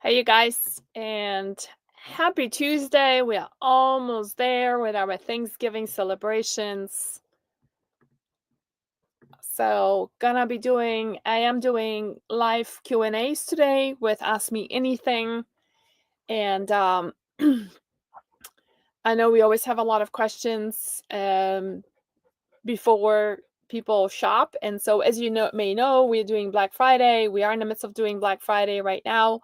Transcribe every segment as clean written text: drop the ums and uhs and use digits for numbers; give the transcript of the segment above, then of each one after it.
Hey, you guys, and happy Tuesday. We are almost there with our Thanksgiving celebrations. So, I am doing live Q&As today with Ask Me Anything. And I know we always have a lot of questions before people shop. And so, as you may know, we're doing Black Friday. We are in the midst of doing Black Friday right now.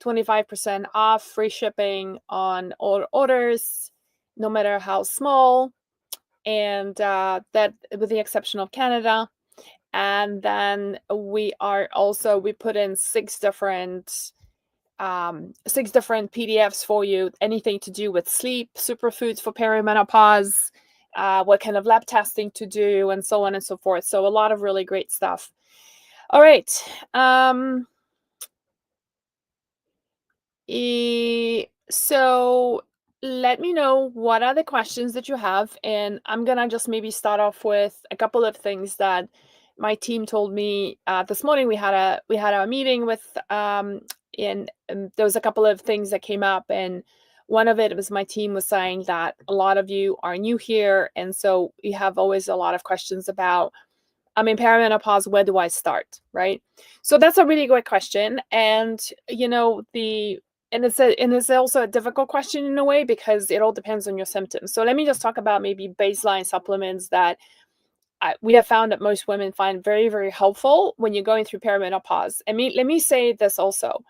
25% off, free shipping on all orders, no matter how small, and that with the exception of Canada. And then we put in six different PDFs for you, anything to do with sleep, superfoods for perimenopause, what kind of lab testing to do, and so on and so forth. So a lot of really great stuff. All right. So let me know what are the questions that you have, and I'm gonna just maybe start off with a couple of things that my team told me this morning. We had a meeting with and there was a couple of things that came up, and one of it was my team was saying that a lot of you are new here, and so we have always a lot of questions about I'm in perimenopause, where do I start, right? So that's a really great question, and it's also a difficult question in a way because it all depends on your symptoms. So let me just talk about maybe baseline supplements that we have found that most women find very, very helpful when you're going through perimenopause. Let me say this also,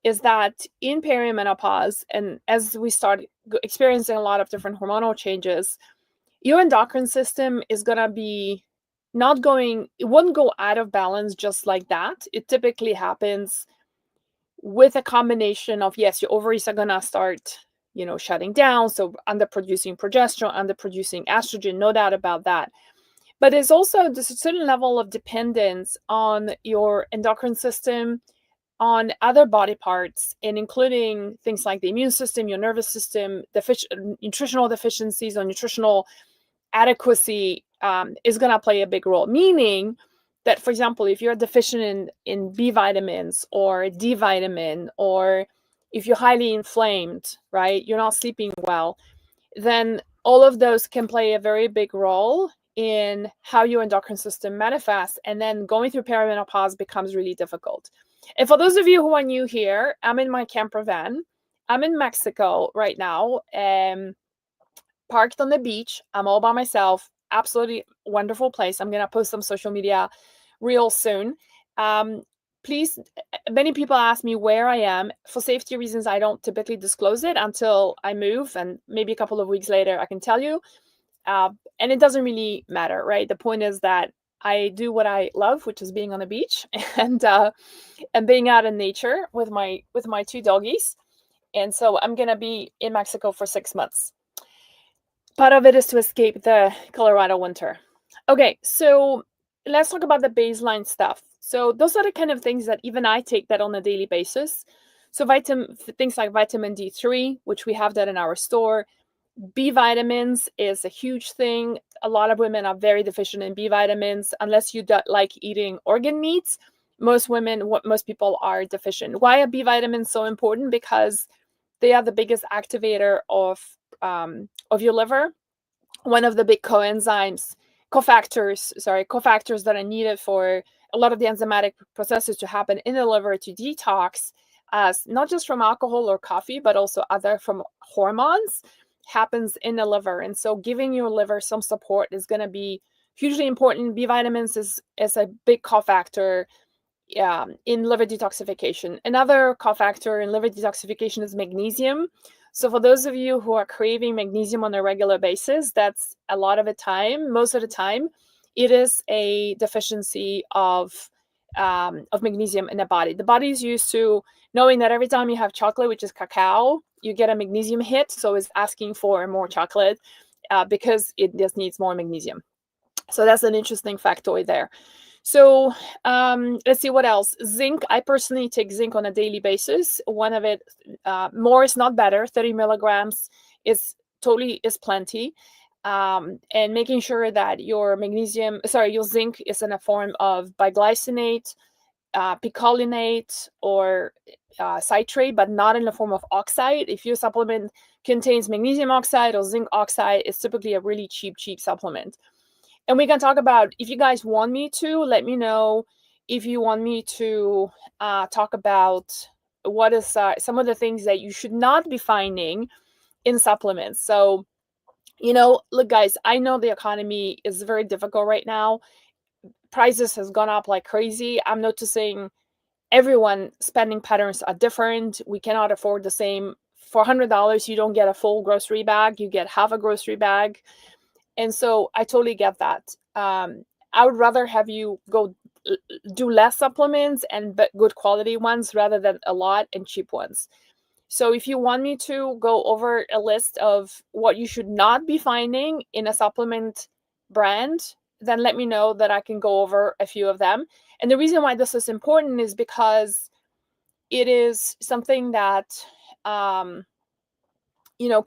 is that in perimenopause, and as we start experiencing a lot of different hormonal changes, your endocrine system is going to be it wouldn't go out of balance just like that. It typically happens with a combination of, yes, your ovaries are going to start, shutting down. So underproducing progesterone, underproducing estrogen, no doubt about that. But there's also a certain level of dependence on your endocrine system, on other body parts, and including things like the immune system, your nervous system, nutritional deficiencies or nutritional adequacy is going to play a big role. Meaning that, for example, if you're deficient in B vitamins or D vitamin, or if you're highly inflamed, right, you're not sleeping well, then all of those can play a very big role in how your endocrine system manifests. And then going through perimenopause becomes really difficult. And for those of you who are new here, I'm in my camper van. I'm in Mexico right now, parked on the beach. I'm all by myself. Absolutely wonderful place. I'm going to post some social media real soon. Please, many people ask me where I am. For safety reasons, I don't typically disclose it until I move, and maybe a couple of weeks later I can tell you. And it doesn't really matter, right? The point is that I do what I love, which is being on the beach and being out in nature with my two doggies. And so I'm gonna be in Mexico for 6 months. Part of it is to escape the Colorado winter. Okay, so let's talk about the baseline stuff. So those are the kind of things that even I take that on a daily basis. So things like vitamin D3, which we have that in our store. B vitamins is a huge thing. A lot of women are very deficient in B vitamins. Unless you don't like eating organ meats, most people are deficient. Why are B vitamins so important? Because they are the biggest activator of your liver. One of the big cofactors that are needed for a lot of the enzymatic processes to happen in the liver to detox, not just from alcohol or coffee, but also from hormones, happens in the liver. And so giving your liver some support is going to be hugely important. B vitamins is a big cofactor in liver detoxification. Another cofactor in liver detoxification is magnesium. So for those of you who are craving magnesium on a regular basis, that's most of the time, it is a deficiency of magnesium in the body. The body is used to knowing that every time you have chocolate, which is cacao, you get a magnesium hit. So it's asking for more chocolate because it just needs more magnesium. So that's an interesting factoid there. So let's see what else. Zinc. I personally take zinc on a daily basis. One of it, more is not better. 30 milligrams is plenty. And making sure that your zinc is in a form of biglycinate, picolinate or citrate, but not in the form of oxide. If your supplement contains magnesium oxide or zinc oxide, it's typically a really cheap supplement. And we can talk about, if you guys want me to, let me know if you want me to talk about what is some of the things that you should not be finding in supplements. So, look, guys, I know the economy is very difficult right now. Prices has gone up like crazy. I'm noticing everyone spending patterns are different. We cannot afford the same. For $100, you don't get a full grocery bag. You get half a grocery bag. And so I totally get that. I would rather have you go do less supplements and good quality ones rather than a lot and cheap ones. So if you want me to go over a list of what you should not be finding in a supplement brand, then let me know that I can go over a few of them. And the reason why this is important is because it is something that can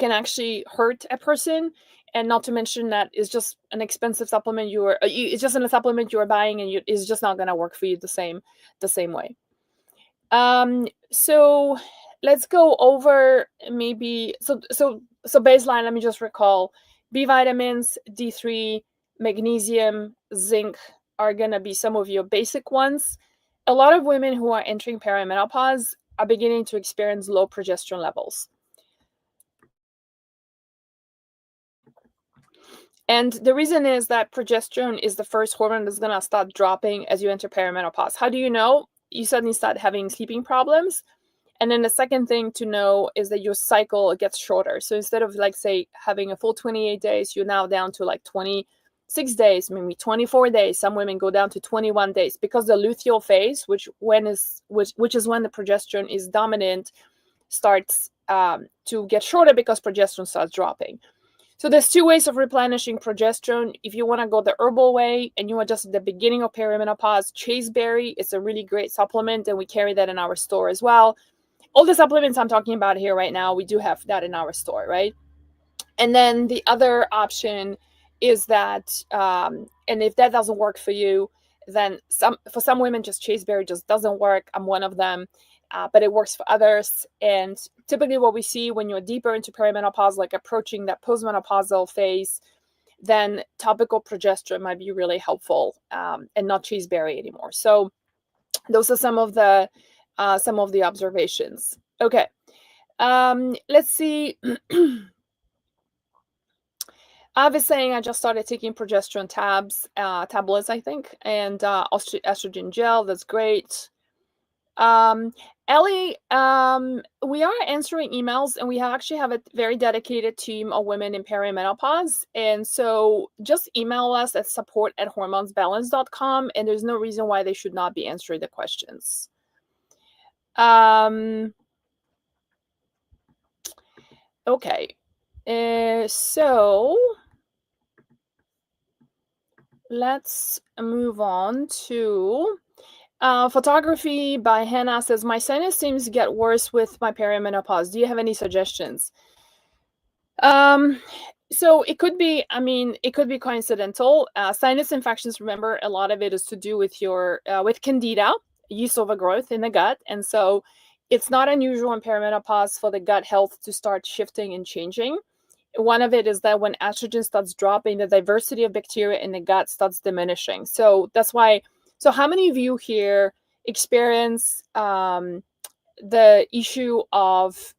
actually hurt a person, and not to mention that it's just an expensive supplement it's just a supplement you're buying, and it's just not going to work for you the same way. So let's go over maybe so baseline. Let me just recall: B vitamins, D3, magnesium, zinc are going to be some of your basic ones. A lot of women who are entering perimenopause are beginning to experience low progesterone levels. And the reason is that progesterone is the first hormone that's going to start dropping as you enter perimenopause. How do you know? You suddenly start having sleeping problems. And then the second thing to know is that your cycle gets shorter. So instead of, like, say, having a full 28 days, you're now down to like 26 days, maybe 24 days. Some women go down to 21 days because the luteal phase, which is when the progesterone is dominant, starts to get shorter because progesterone starts dropping. So there's two ways of replenishing progesterone. If you want to go the herbal way and you are just at the beginning of perimenopause, chaseberry is a really great supplement, and we carry that in our store as well. All the supplements I'm talking about here right now, we do have that in our store, right? And then the other option is that, and if that doesn't work for you, then for some women, just chaseberry just doesn't work. I'm one of them. But it works for others. And typically what we see when you're deeper into perimenopause, like approaching that postmenopausal phase, then topical progesterone might be really helpful, and not chaseberry anymore. So those are some of the observations. Okay. Let's see. I was saying I just started taking progesterone tablets, I think, and estrogen gel. That's great. Ellie, we are answering emails, and we actually have a very dedicated team of women in perimenopause. And so just email us at support@hormonesbalance.com, and there's no reason why they should not be answering the questions. Okay. So let's move on to photography by Hannah says, my sinus seems to get worse with my perimenopause. Do you have any suggestions? So it could be coincidental. Sinus infections, remember, a lot of it is to do with your with candida, yeast overgrowth in the gut. And so it's not unusual in perimenopause for the gut health to start shifting and changing. One of it is that when estrogen starts dropping, the diversity of bacteria in the gut starts diminishing. So that's why. So how many of you here experience the issue of,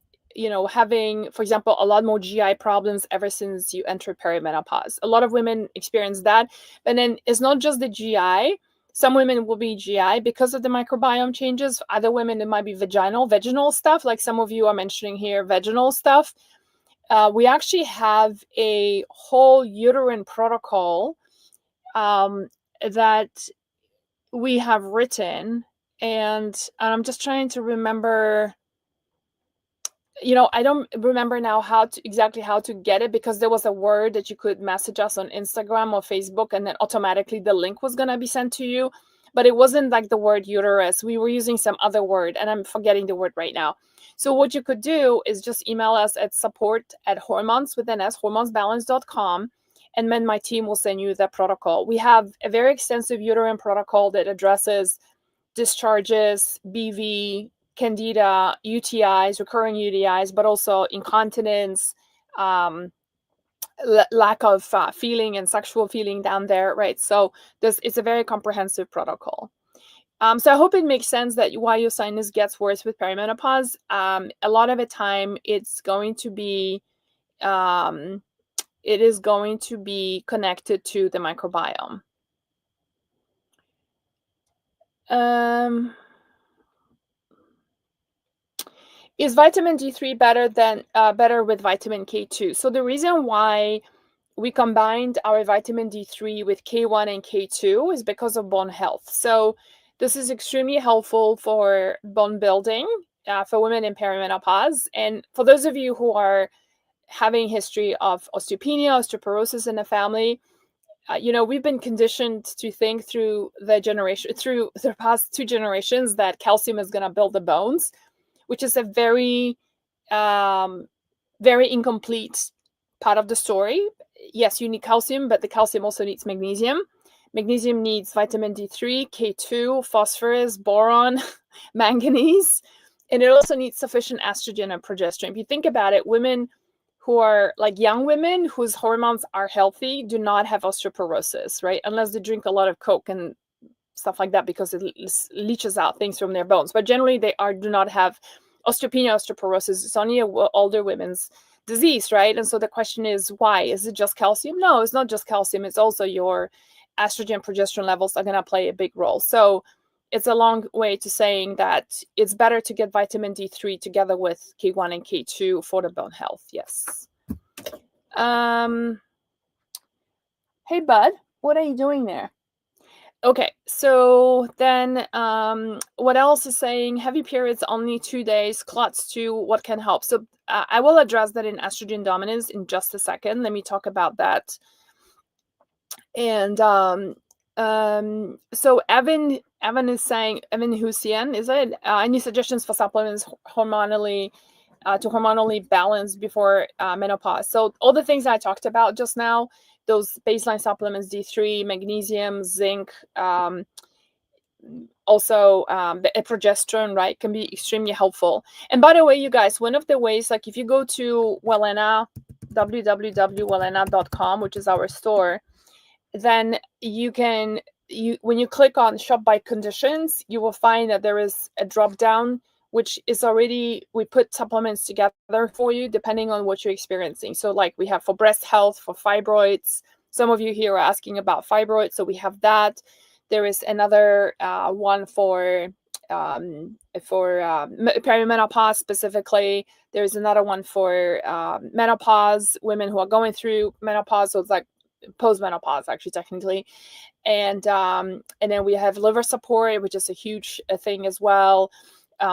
having, for example, a lot more GI problems ever since you entered perimenopause? A lot of women experience that. And then it's not just the GI. Some women will be GI because of the microbiome changes. Other women, it might be vaginal stuff, like some of you are mentioning here, vaginal stuff. We actually have a whole uterine protocol that we have written, and I'm just trying to remember. I don't remember now exactly how to get it, because there was a word that you could message us on Instagram or Facebook, and then automatically the link was going to be sent to you. But it wasn't like the word uterus. We were using some other word, and I'm forgetting the word right now. So what you could do is just email us at support@hormonesbalance.com, and then my team will send you the protocol. We have a very extensive uterine protocol that addresses discharges, BV, candida, UTIs, recurring UTIs, but also incontinence, lack of feeling and sexual feeling down there, right? So it's a very comprehensive protocol. So I hope it makes sense that why your sinus gets worse with perimenopause. A lot of the time, it's going to be it is going to be connected to the microbiome. Is vitamin D3 better with vitamin K2? So the reason why we combined our vitamin D3 with K1 and K2 is because of bone health. So this is extremely helpful for bone building for women in perimenopause. And for those of you who are having history of osteopenia, osteoporosis in the family, we've been conditioned to think through the past 2 generations that calcium is going to build the bones, which is a very, very incomplete part of the story. Yes, you need calcium, but the calcium also needs magnesium. Magnesium needs vitamin D3, K2, phosphorus, boron, manganese, and it also needs sufficient estrogen and progesterone. If you think about it, women who are like young women whose hormones are healthy do not have osteoporosis, right? Unless they drink a lot of Coke and stuff like that, because it leaches out things from their bones. But generally, they do not have osteopenia, osteoporosis. It's only older women's disease, right? And so the question is, why? Is it just calcium? No, it's not just calcium. It's also your estrogen, progesterone levels are going to play a big role. So it's a long way to saying that it's better to get vitamin D3 together with K1 and K2 for the bone health. Yes. Hey, bud, what are you doing there? Okay, so then what else is saying? Heavy periods only 2 days, clots too, what can help? So I will address that in estrogen dominance in just a second. Let me talk about that. And so Evan is saying, Evan Hussein, is it? Any suggestions for supplements to hormonally balance before menopause? So all the things I talked about just now, those baseline supplements, D3, magnesium, zinc, also progesterone, right, can be extremely helpful. And by the way, you guys, one of the ways, like if you go to Wellena, www.wellena.com, which is our store, then when you click on shop by conditions, you will find that there is a drop down which is already, we put supplements together for you depending on what you're experiencing. So like we have for breast health, for fibroids. Some of you here are asking about fibroids, so we have that. There is another one for perimenopause specifically. There's another one for menopause, women who are going through menopause, so it's like post-menopause actually technically. And then we have liver support, which is a huge thing as well.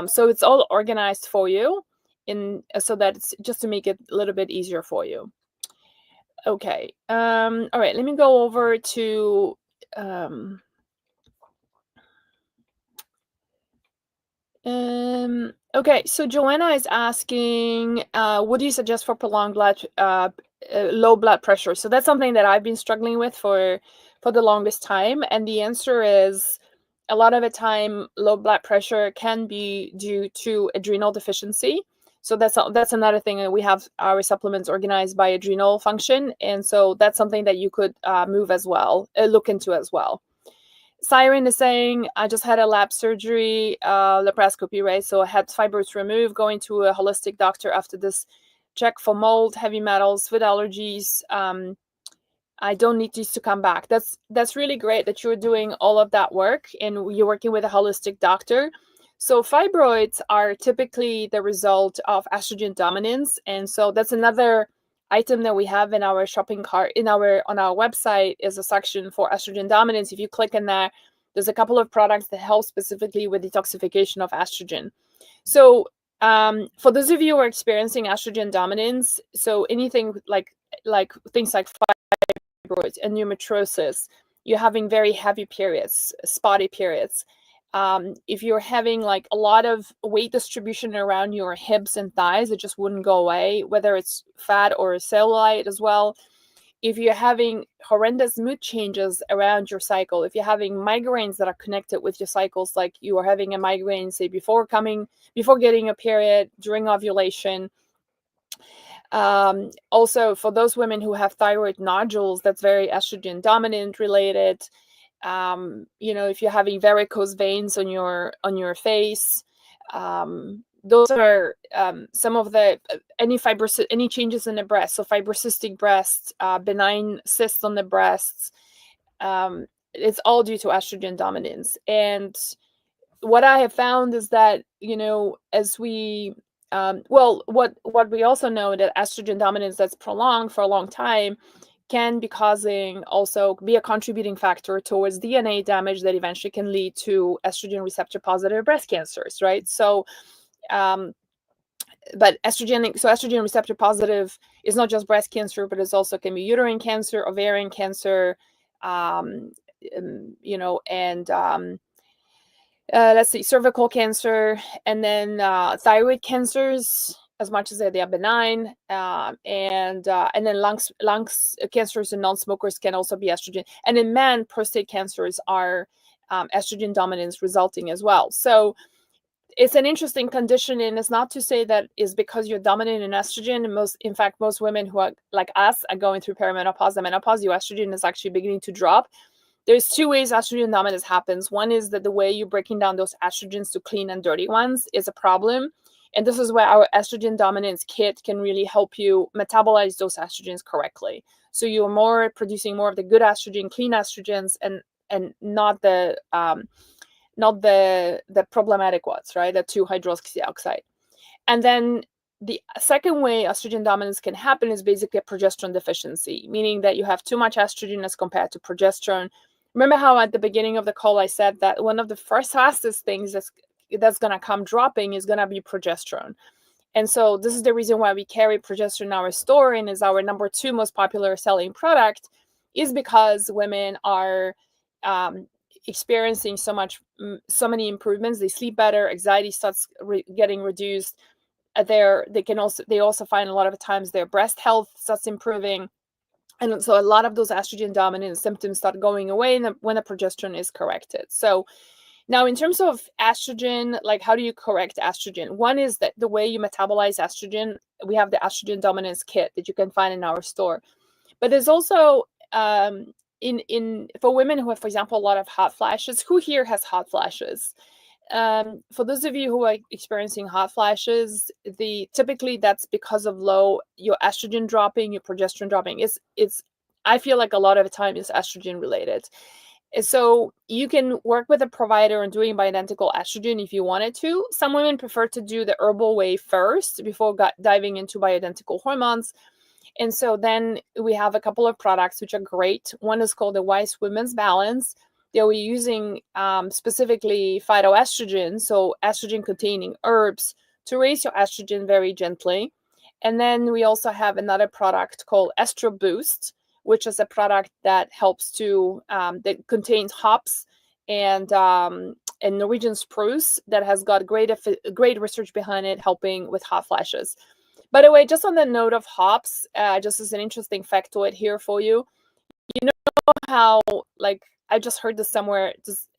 So it's all organized for you so that it's just to make it a little bit easier for you. Okay. All right, let me go over to okay, so Joanna is asking, what do you suggest for prolonged low blood pressure? So that's something that I've been struggling with for the longest time, and the answer is a lot of the time low blood pressure can be due to adrenal deficiency. So that's another thing, and we have our supplements organized by adrenal function, and so that's something that you could look into as well. Siren is saying, I just had a lap surgery, laparoscopy, right? So I had fibroids removed, going to a holistic doctor after this check for mold, heavy metals, food allergies. I don't need these to come back. That's really great that you're doing all of that work and you're working with a holistic doctor. So fibroids are typically the result of estrogen dominance. And so that's another item that we have in our shopping cart on our website is a section for estrogen dominance. If you click in there, there's a couple of products that help specifically with detoxification of estrogen. So for those of you who are experiencing estrogen dominance, so anything like things like fibroids, endometriosis, you're having very heavy periods, spotty periods. If you're having like a lot of weight distribution around your hips and thighs, it just wouldn't go away, whether it's fat or cellulite as well. if you're having horrendous mood changes around your cycle, if you're having migraines that are connected with your cycles, like you are having a migraine, say before getting a period, during ovulation. Also, for those women who have thyroid nodules, that's very estrogen dominant related. If you're having varicose veins on your face, those are some of the any changes in the breast. So fibrocystic breasts, benign cysts on the breasts, it's all due to estrogen dominance. And what I have found is that, as we what we also know, that estrogen dominance that's prolonged for a long time can be be a contributing factor towards DNA damage that eventually can lead to estrogen receptor positive breast cancers, right? So, but estrogen receptor positive is not just breast cancer, but it also can be uterine cancer, ovarian cancer, let's see, cervical cancer, and then thyroid cancers, as much as they are benign, and then lungs cancers in non-smokers can also be estrogen, and in men, prostate cancers are estrogen dominance resulting as well. So it's an interesting condition, and it's not to say that is because you're dominant in estrogen. And in fact, most women who are like us are going through perimenopause and menopause, your estrogen is actually beginning to drop. There's two ways estrogen dominance happens. One is that the way you're breaking down those estrogens to clean and dirty ones is a problem. And this is where our estrogen dominance kit can really help you metabolize those estrogens correctly. So you're producing more of the good estrogen, clean estrogens, and not the problematic ones, right? The 2-hydroxyapatite. And then the second way estrogen dominance can happen is basically a progesterone deficiency, meaning that you have too much estrogen as compared to progesterone. Remember how at the beginning of the call I said that one of the fastest things that's going to come dropping is going to be progesterone. And so this is the reason why we carry progesterone in our store and is our number 2 most popular selling product, is because women are experiencing so many improvements. They sleep better, anxiety starts getting reduced. They also find a lot of times their breast health starts improving. And so a lot of those estrogen dominant symptoms start going away when the progesterone is corrected. So now, in terms of estrogen, like how do you correct estrogen? One is that the way you metabolize estrogen, we have the estrogen dominance kit that you can find in our store. But there's also for women who have, for example, a lot of hot flashes. Who here has hot flashes? For those of you who are experiencing hot flashes, typically that's because of your estrogen dropping, your progesterone dropping. I feel like a lot of the time is estrogen related. So you can work with a provider on doing bioidentical estrogen if you wanted to. Some women prefer to do the herbal way first before diving into bioidentical hormones. And so then we have a couple of products which are great. One is called the Wise Women's Balance. They're using specifically phytoestrogen, so estrogen-containing herbs, to raise your estrogen very gently. And then we also have another product called Estro Boost, which is a product that helps that contains hops and Norwegian spruce that has got great research behind it, helping with hot flashes. By the way, just on the note of hops, just as an interesting factoid here for you, you know how, like, I just heard this somewhere, just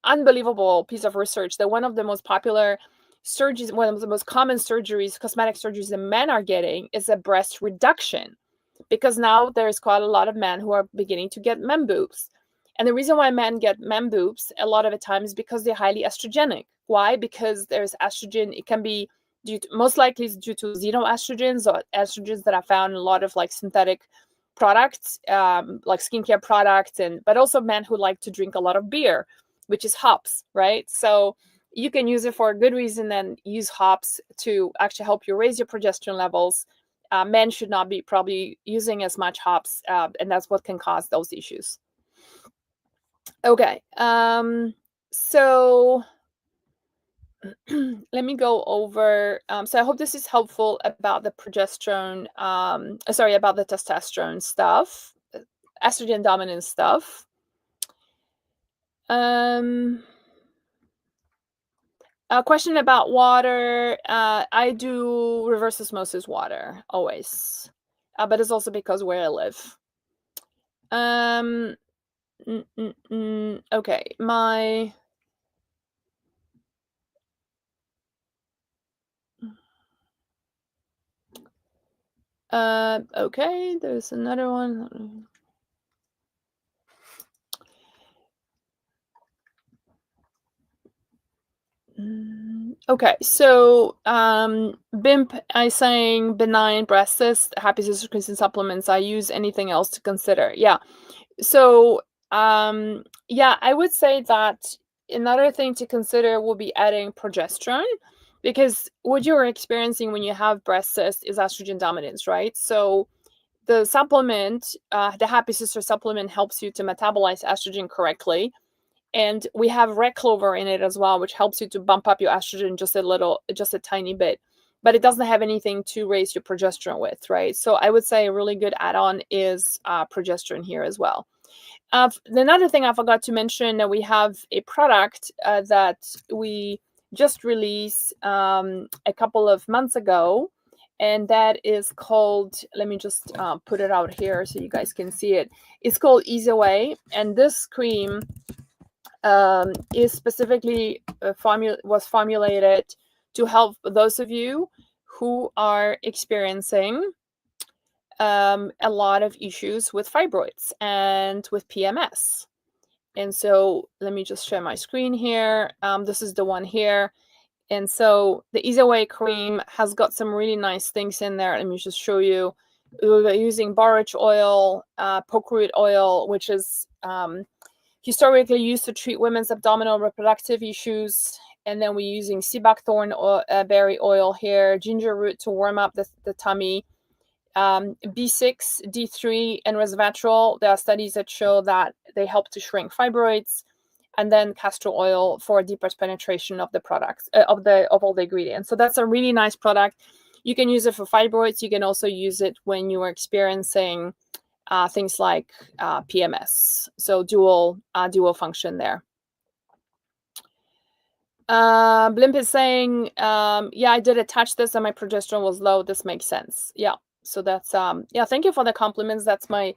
unbelievable piece of research, that one of the most popular surgeries, one of the most common surgeries, cosmetic surgeries that men are getting, is a breast reduction. Because now there's quite a lot of men who are beginning to get men boobs. And the reason why men get men boobs a lot of the time is because they're highly estrogenic. Why? Because there's estrogen. It can be most likely it's due to xenoestrogens, or estrogens that are found in a lot of like synthetic products, like skincare products, but also men who like to drink a lot of beer, which is hops, right? So you can use it for a good reason and use hops to actually help you raise your progesterone levels. Men should not be probably using as much hops, and that's what can cause those issues. Okay, so let me go over. So I hope this is helpful about the progesterone, about the testosterone stuff, estrogen dominant stuff. A question about water. I do reverse osmosis water always. but it's also because where I live. Okay, my okay, there's another one. Okay, so BIMP, I saying benign breast cyst, happy sister consent supplements. I use anything else to consider. Yeah. So yeah, I would say that another thing to consider will be adding progesterone, because what you're experiencing when you have breast cyst is estrogen dominance, right? So the supplement, the happy sister supplement, helps you to metabolize estrogen correctly, and we have red clover in it as well, which helps you to bump up your estrogen just a little, just a tiny bit, but it doesn't have anything to raise your progesterone with, right? So I would say a really good add-on is progesterone here as well. Another thing I forgot to mention, that we have a product that we just released a couple of months ago, and that is called, let me just put it out here so you guys can see it. It's called Ease Away, and this cream is specifically was formulated to help those of you who are experiencing a lot of issues with fibroids and with PMS. And so let me just share my screen here. This is the one here. And so the Ease Away cream has got some really nice things in there. Let me just show you. We're using borage oil, pokeroot oil, which is historically used to treat women's abdominal reproductive issues. And then we're using sea buckthorn berry oil here, ginger root to warm up the tummy, B6, D3, and resveratrol. There are studies that show that they help to shrink fibroids, and then castor oil for deeper penetration of the products, of all the ingredients. So that's a really nice product. You can use it for fibroids. You can also use it when you are experiencing things like PMS. So dual function there. Blimp is saying, yeah, I did attach this and my progesterone was low. This makes sense. Yeah. So that's yeah, thank you for the compliments. That's my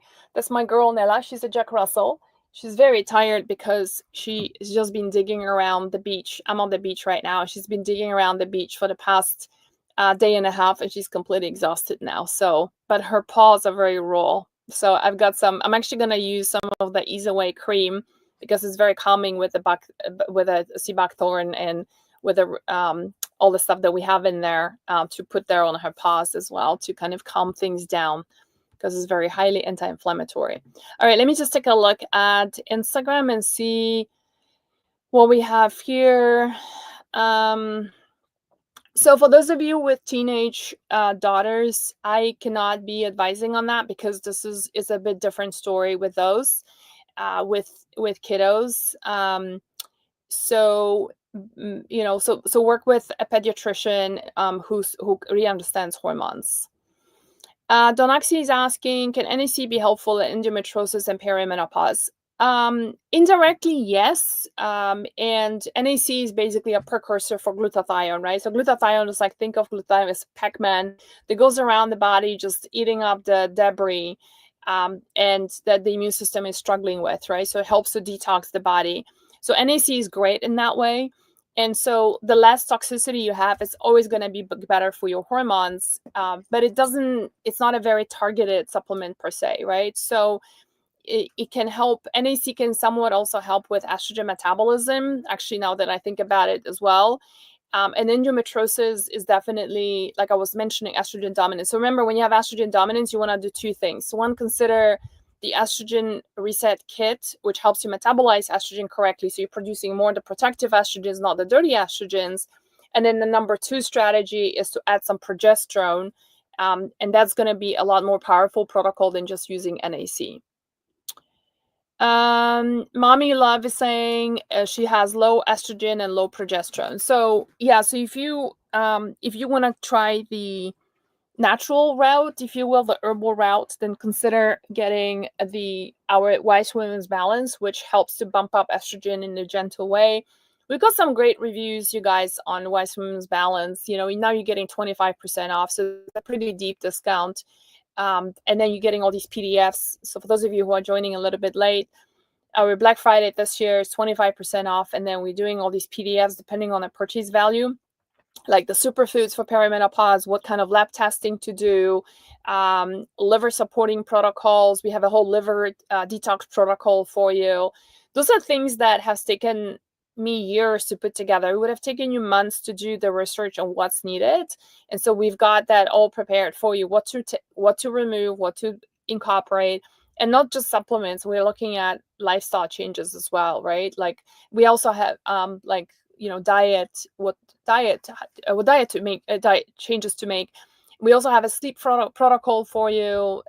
girl Nella. She's a Jack Russell. She's very tired because she has just been digging around the beach. I'm on the beach right now. She's been digging around the beach for the past day and a half, and she's completely exhausted now. So, but her paws are very raw. So I've got some. I'm actually gonna use some of the Ease Away cream because it's very calming with a sea buckthorn and with all the stuff that we have in there to put there on her paws as well to kind of calm things down, because it's very highly anti-inflammatory. All right, let me just take a look at Instagram and see what we have here. So for those of you with teenage daughters, I cannot be advising on that because this is a bit different story with those, with kiddos. So you know, so work with a pediatrician who really understands hormones. Donaxi is asking, can NAC be helpful in endometriosis and perimenopause? Indirectly, yes. And NAC is basically a precursor for glutathione, right? So glutathione is like, think of glutathione as Pac-Man that goes around the body just eating up the debris and that the immune system is struggling with, right? So it helps to detox the body. So NAC is great in that way. And so the less toxicity you have, it's always going to be better for your hormones. But it's not a very targeted supplement per se, right? So it can help. NAC can somewhat also help with estrogen metabolism, actually, now that I think about it as well. And endometriosis is definitely, like I was mentioning, estrogen dominance. So remember, when you have estrogen dominance, you want to do two things. So one, consider the estrogen reset kit, which helps you metabolize estrogen correctly. So you're producing more of the protective estrogens, not the dirty estrogens. And then the number two strategy is to add some progesterone. And that's going to be a lot more powerful protocol than just using NAC. Mommy Love is saying she has low estrogen and low progesterone. So yeah, so if you want to try the natural route, if you will, the herbal route, then consider getting our Wise Women's Balance, which helps to bump up estrogen in a gentle way. We've got some great reviews, you guys, on Wise Women's Balance. You know, now you're getting 25% off, so it's a pretty deep discount. and then you're getting all these PDFs. So for those of you who are joining a little bit late, our Black Friday this year is 25% off, and then we're doing all these PDFs depending on the purchase value, like the superfoods for perimenopause, what kind of lab testing to do, liver supporting protocols. We have a whole liver detox protocol for you. Those are things that has taken me years to put together. It would have taken you months to do the research on what's needed, and so we've got that all prepared for you. What to remove, what to incorporate, and not just supplements. We're looking at lifestyle changes as well, right? Like we also have diet to make diet changes to make. We also have a sleep protocol for you.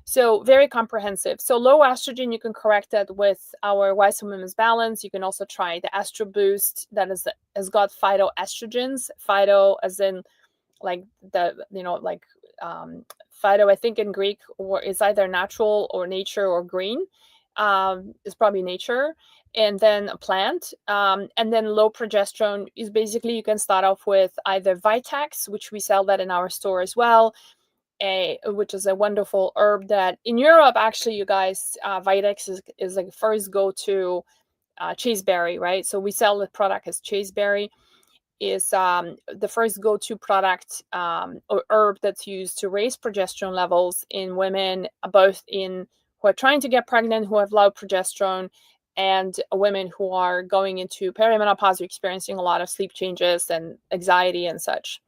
So very comprehensive. So low estrogen, you can correct that with our Wise Women's Balance. You can also try the Estro Boost that has got phytoestrogens. Phyto as in like phyto, I think in Greek, or is either natural or nature or green. It's probably nature. And then a plant. And then low progesterone is basically, you can start off with either Vitex, which we sell that in our store as well, which is a wonderful herb that in Europe, actually, you guys, Vitex is like first go-to chaseberry, right? So we sell the product as chaseberry. Is the first go-to product or herb that's used to raise progesterone levels in women, both who are trying to get pregnant, who have low progesterone, and women who are going into perimenopause, experiencing a lot of sleep changes and anxiety and such.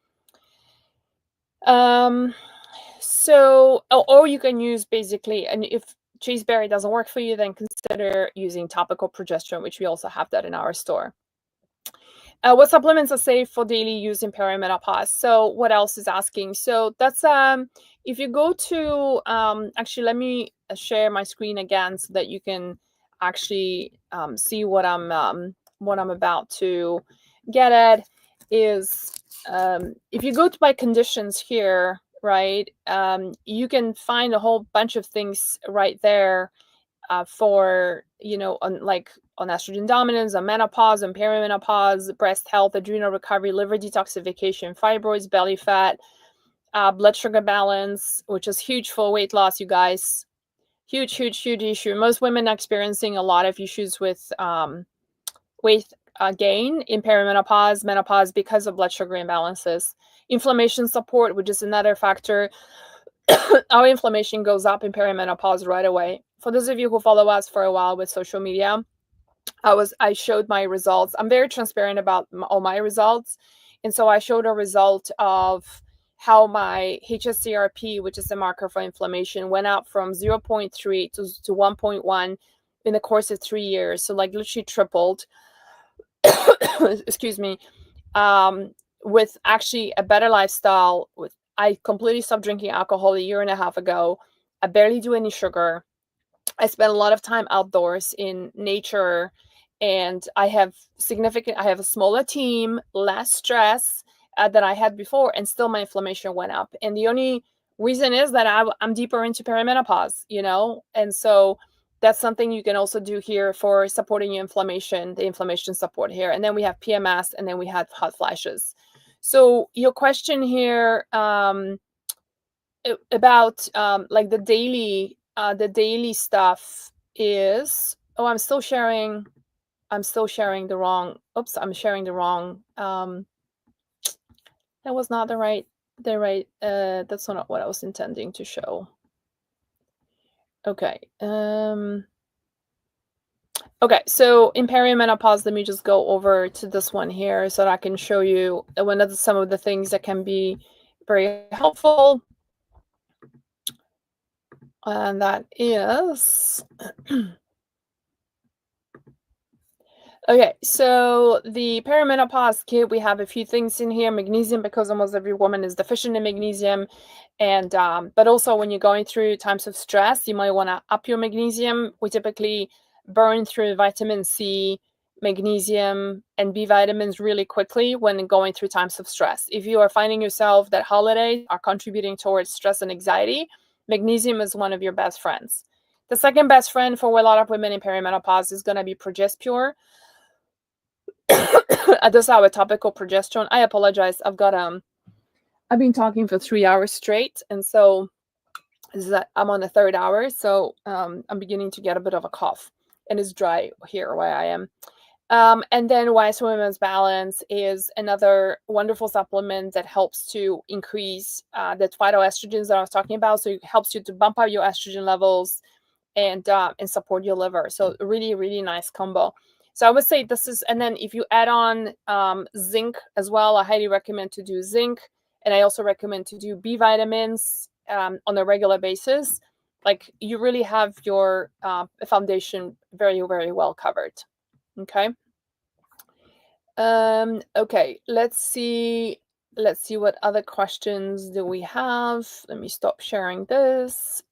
So, or you can use basically, and if chaseberry doesn't work for you, then consider using topical progesterone, which we also have that in our store. What supplements are safe for daily use in perimenopause? So what else is asking? So that's if you go to actually, let me share my screen again so that you can actually see what I'm about to get at. Is if you go to my conditions here, right, you can find a whole bunch of things right there for, on estrogen dominance, on menopause, on perimenopause, breast health, adrenal recovery, liver detoxification, fibroids, belly fat, blood sugar balance, which is huge for weight loss, you guys. Huge, huge, huge issue. Most women are experiencing a lot of issues with weight gain in perimenopause, menopause, because of blood sugar imbalances. Inflammation support, which is another factor. Our inflammation goes up in perimenopause right away. For those of you who follow us for a while with social media, I showed my results. I'm very transparent about all my results. And so I showed a result of how my HSCRP, which is a marker for inflammation, went up from 0.3 to 1.1 in the course of 3 years. So like literally tripled. Excuse me. With actually a better lifestyle. I completely stopped drinking alcohol a year and a half ago. I barely do any sugar. I spend a lot of time outdoors in nature, and I have a smaller team, less stress than I had before, and still my inflammation went up. And the only reason is that I'm deeper into perimenopause, and so that's something you can also do here for supporting your inflammation, the inflammation support here. And then we have PMS, and then we have hot flashes. So your question here about like the daily stuff is, I'm still sharing the wrong, I'm sharing the wrong, that was not the right, that's not what I was intending to show. Okay. Okay, so in perimenopause, let me just go over to this one here so that I can show you some of the things that can be very helpful. And that is okay, so the perimenopause kit, we have a few things in here. Magnesium, because almost every woman is deficient in magnesium. And but also when you're going through times of stress, you might want to up your magnesium. We typically burn through vitamin C, magnesium, and B vitamins really quickly when going through times of stress. If you are finding yourself that holidays are contributing towards stress and anxiety, magnesium is one of your best friends. The second best friend for a lot of women in perimenopause is going to be Progespure. This is our topical progesterone. I apologize. I've been talking for 3 hours straight, and so is that I'm on the third hour, so I'm beginning to get a bit of a cough, and it's dry here where I am. And then Wise Women's Balance is another wonderful supplement that helps to increase the phytoestrogens that I was talking about. So it helps you to bump up your estrogen levels and support your liver. So really, really nice combo. So I would say this is, and then if you add on zinc as well, I highly recommend to do zinc. And I also recommend to do B vitamins on a regular basis. Like you really have your foundation very, very well covered. Okay. Okay, let's see. Let's see what other questions do we have. Let me stop sharing this.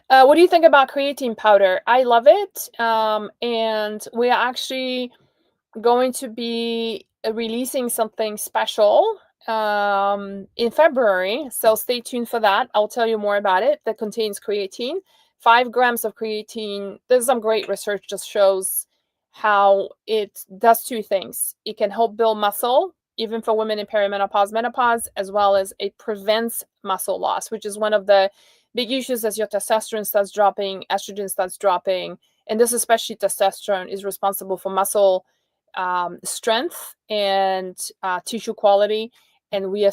What do you think about creatine powder? I love it. And we are actually going to be releasing something special in February. So stay tuned for that. I'll tell you more about it. That contains creatine, 5 grams of creatine. There's some great research just shows how it does two things. It can help build muscle, even for women in perimenopause, menopause, as well as it prevents muscle loss, which is one of the big issues as your testosterone starts dropping, estrogen starts dropping, and this especially testosterone is responsible for muscle strength and tissue quality, and we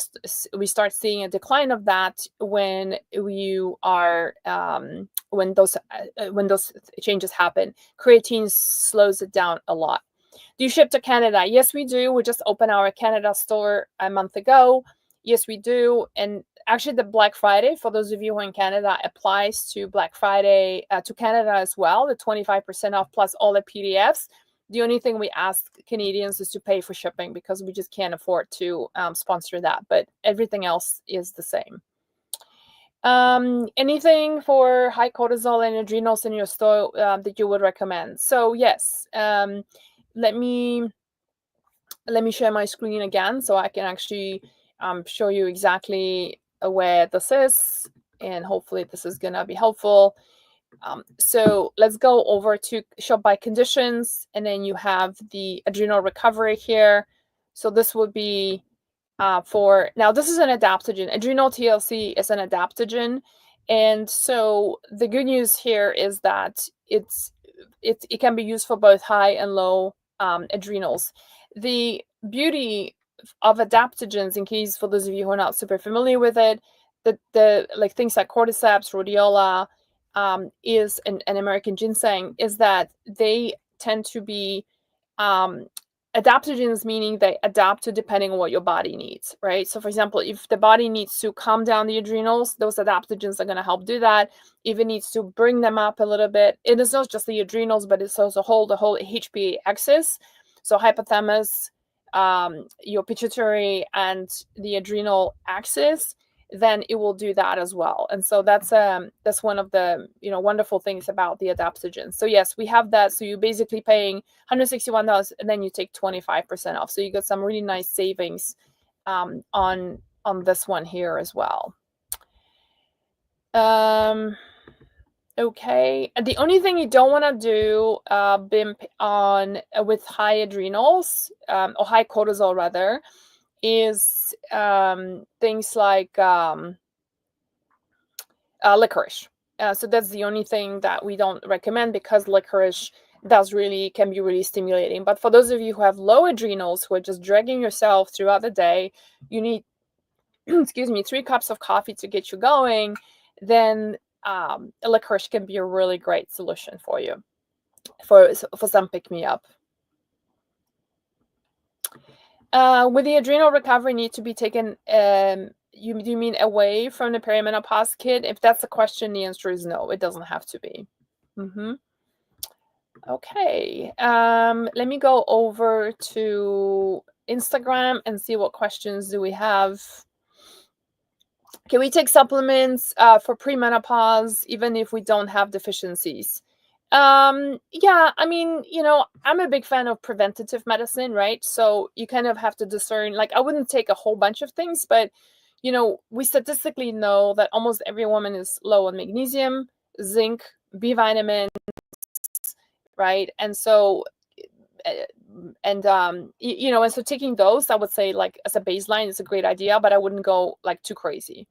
start seeing a decline of that when you are when those changes happen. Creatine slows it down a lot. Do you ship to Canada? Yes, we do. We just opened our Canada store a month ago. Yes, we do. And actually, the Black Friday, for those of you who are in Canada, applies to Black Friday to Canada as well, the 25% off plus all the PDFs. The only thing we ask Canadians is to pay for shipping because we just can't afford to sponsor that. But everything else is the same. Anything for high cortisol and adrenals in your store that you would recommend? So yes, let me share my screen again so I can actually show you exactly where this is, and hopefully this is gonna be helpful. So let's go over to shop by conditions, and then you have the adrenal recovery here. So this would be for, now this is an adaptogen. Adrenal TLC is an adaptogen. And so the good news here is that it can be used for both high and low adrenals. The beauty of adaptogens, in case for those of you who are not super familiar with it, the like things like cordyceps, rhodiola, is an American ginseng, is that they tend to be adaptogens, meaning they adapt to depending on what your body needs, right? So for example, if the body needs to calm down the adrenals, those adaptogens are going to help do that. If it needs to bring them up a little bit, it is not just the adrenals, but it's also the whole HPA axis. So hypothalamus, your pituitary, and the adrenal axis, then it will do that as well. And so that's one of the wonderful things about the adaptogens. So yes, we have that. So you're basically paying $161, and then you take 25% off. So you got some really nice savings on this one here as well. Okay, and the only thing you don't want to do BIMP on with high adrenals or high cortisol rather is things like licorice. So that's the only thing that we don't recommend, because licorice can be really stimulating. But for those of you who have low adrenals, who are just dragging yourself throughout the day, you need excuse me, 3 cups of coffee to get you going, then licorice can be a really great solution for you for some pick-me-up. With the adrenal recovery need to be taken, you mean away from the perimenopause kit? If that's the question, the answer is no, it doesn't have to be. Okay, let me go over to Instagram and see what questions do we have. Can we take supplements for premenopause even if we don't have deficiencies? Yeah, I mean, I'm a big fan of preventative medicine, right? So you kind of have to discern, like, I wouldn't take a whole bunch of things, but we statistically know that almost every woman is low on magnesium, zinc, B vitamin, right? And so and so taking those, I would say, like, as a baseline is a great idea, but I wouldn't go like too crazy.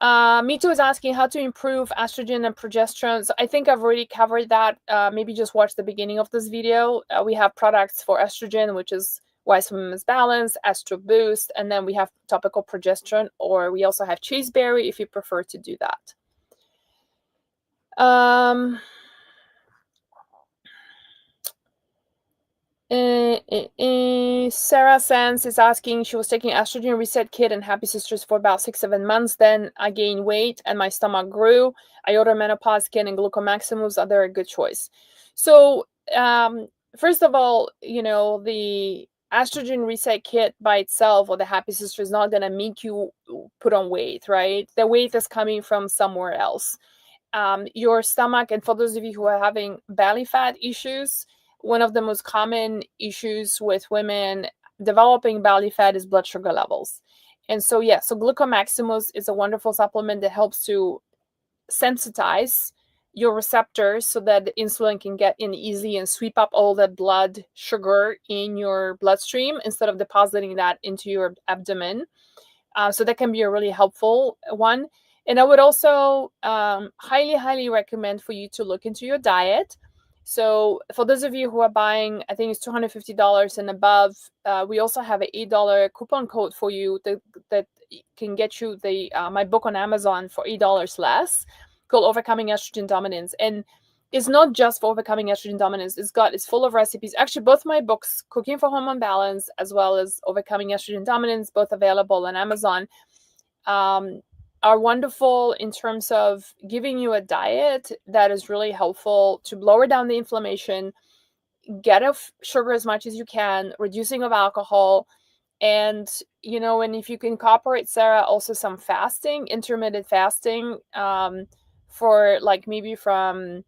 Mito is asking how to improve estrogen and progesterone. So I think I've already covered that. Maybe just watch the beginning of this video. We have products for estrogen, which is Wise Women's Balance, Estro Boost, and then we have topical progesterone, or we also have chaseberry if you prefer to do that. Sarah Sands is asking, she was taking estrogen reset kit and Happy Sisters for about 6-7 months. Then I gained weight and my stomach grew. Iota Menopause Kit and Glucomaximus, are they a good choice? So first of all, the estrogen reset kit by itself, or the Happy Sister, is not going to make you put on weight, right? The weight is coming from somewhere else. Your stomach, and for those of you who are having belly fat issues, one of the most common issues with women developing belly fat is blood sugar levels. And so, so Glucomaximus is a wonderful supplement that helps to sensitize your receptors so that the insulin can get in easily and sweep up all that blood sugar in your bloodstream instead of depositing that into your abdomen. So that can be a really helpful one. And I would also highly, highly recommend for you to look into your diet. So for those of you who are buying, I think it's $250 and above, we also have an $8 coupon code for you that can get you the my book on Amazon for $8 less, called Overcoming Estrogen Dominance. And it's not just for overcoming estrogen dominance. It's full of recipes. Actually, both my books, Cooking for Hormone Balance as well as Overcoming Estrogen Dominance, both available on Amazon, are wonderful in terms of giving you a diet that is really helpful to lower down the inflammation, get off sugar as much as you can, reducing of alcohol, and and if you can incorporate, Sarah, also some fasting, intermittent fasting, for like maybe from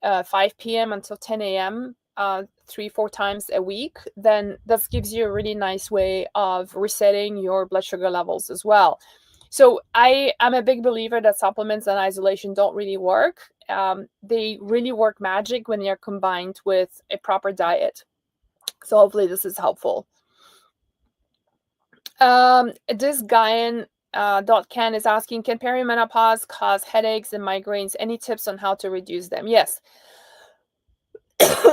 5 p.m. until 10 a.m. 3-4 times a week, then that gives you a really nice way of resetting your blood sugar levels as well. So I am a big believer that supplements and isolation don't really work. They really work magic when they're combined with a proper diet. So hopefully this is helpful. This Guyan Ken is asking, can perimenopause cause headaches and migraines? Any tips on how to reduce them? Yes.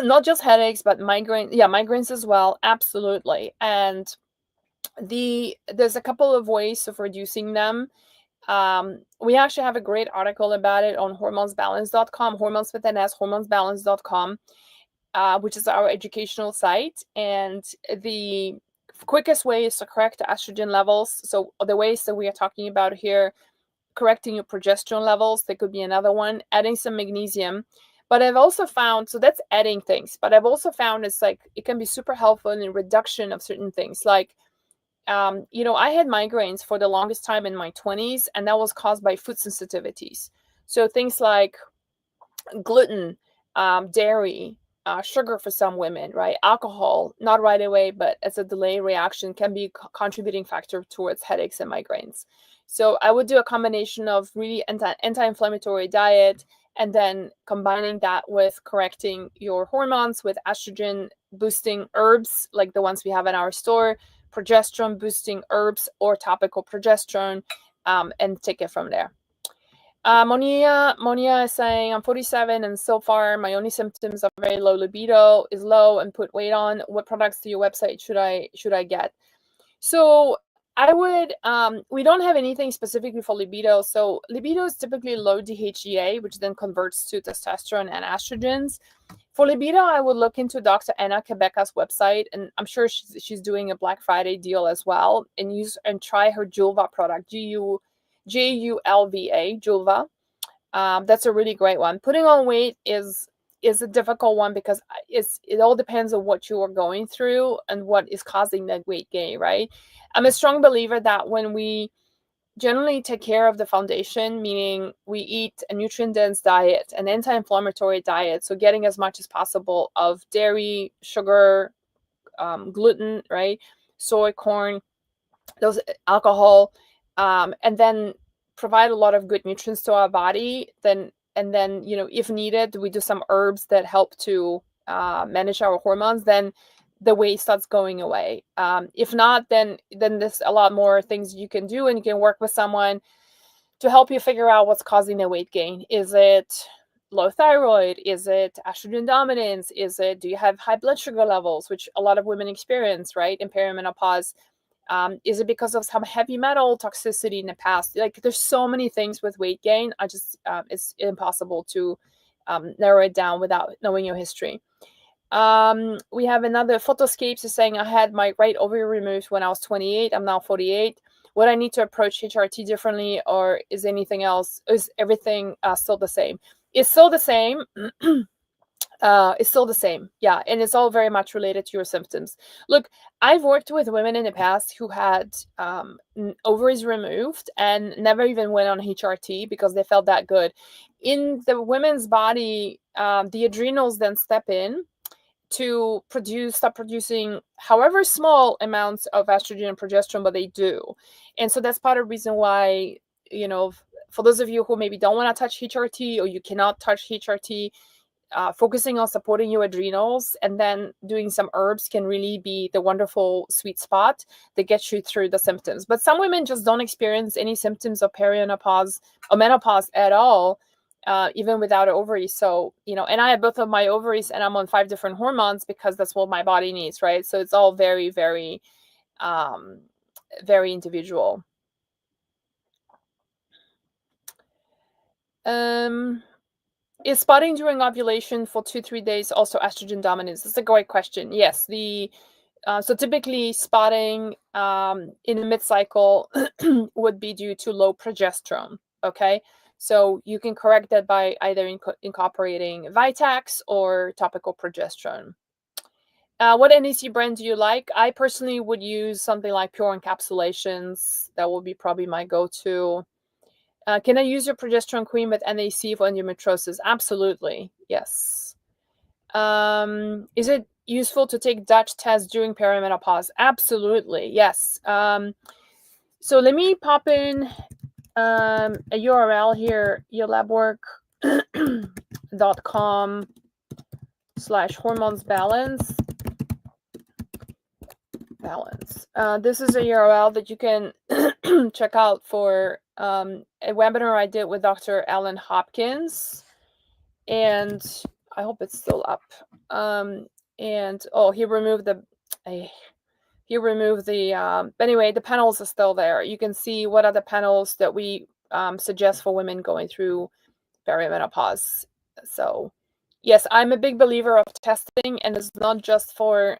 Not just headaches, but migraines as well. Absolutely. And there's a couple of ways of reducing them. We actually have a great article about it on hormonesbalance.com, hormones with an S, hormonesbalance.com, which is our educational site. And the quickest way is to correct the estrogen levels. So the ways that we are talking about here, correcting your progesterone levels, that could be another one, adding some magnesium. But I've also found, so that's adding things, but I've also found it's like, it can be super helpful in the reduction of certain things. Like, I had migraines for the longest time in my 20s, and that was caused by food sensitivities. So things like gluten, dairy, sugar for some women, right? Alcohol, not right away, but as a delay reaction, can be a contributing factor towards headaches and migraines. So I would do a combination of really anti-inflammatory diet, and then combining that with correcting your hormones with estrogen boosting herbs like the ones we have in our store, progesterone boosting herbs or topical progesterone, and take it from there. Monia is saying, I'm 47 and so far my only symptoms are very low libido is low and put weight on. What products to your website should I get? So I would, we don't have anything specifically for libido. So libido is typically low DHEA, which then converts to testosterone and estrogens. For libido, I would look into Dr. Anna Quebecca's website, and I'm sure she's doing a Black Friday deal as well, and try her Julva product, Julva, Julva. That's a really great one. Putting on weight is a difficult one because it all depends on what you are going through and what is causing that weight gain, right? I'm a strong believer that when we generally take care of the foundation, meaning we eat a nutrient-dense diet, an anti-inflammatory diet, so getting as much as possible of dairy, sugar, gluten, right, soy, corn, those alcohol, and then provide a lot of good nutrients to our body, and then if needed, we do some herbs that help to manage our hormones, then the weight starts going away. If not, then there's a lot more things you can do, and you can work with someone to help you figure out what's causing the weight gain. Is it low thyroid? Is it estrogen dominance? Do you have high blood sugar levels, which a lot of women experience, right, in perimenopause? Is it because of some heavy metal toxicity in the past? Like, there's so many things with weight gain. It's impossible to narrow it down without knowing your history. We have another Photoscapes is saying, I had my right ovary removed when I was 28. I'm now 48. Would I need to approach HRT differently, or is everything still the same? It's still the same. It's still the same. Yeah. And it's all very much related to your symptoms. Look, I've worked with women in the past who had ovaries removed and never even went on HRT because they felt that good. In the women's body, the adrenals then step in to stop producing however small amounts of estrogen and progesterone, but they do. And so that's part of the reason why, for those of you who maybe don't want to touch HRT, or you cannot touch HRT, focusing on supporting your adrenals and then doing some herbs can really be the wonderful sweet spot that gets you through the symptoms. But some women just don't experience any symptoms of perimenopause or menopause at all, even without an ovary. So, and I have both of my ovaries, and I'm on 5 different hormones because that's what my body needs, right? So it's all very, very, very individual. Is spotting during ovulation for 2-3 days also estrogen dominance? That's a great question. Yes, so typically spotting in the mid-cycle would be due to low progesterone. Okay, so you can correct that by either incorporating Vitax or topical progesterone. What NEC brand do you like? I personally would use something like Pure Encapsulations. That would be probably my go-to. Can I use your progesterone cream with NAC for endometriosis? Absolutely, yes. Is it useful to take Dutch tests during perimenopause? Absolutely, yes. So let me pop in a URL here, yourlabwork.com/hormones balance. This is a URL that you can check out for a webinar I did with Dr. Alan Hopkins, and I hope it's still up. He removed the but anyway, the panels are still there. You can see what are the panels that we suggest for women going through perimenopause. So yes, I'm a big believer of testing, and it's not just for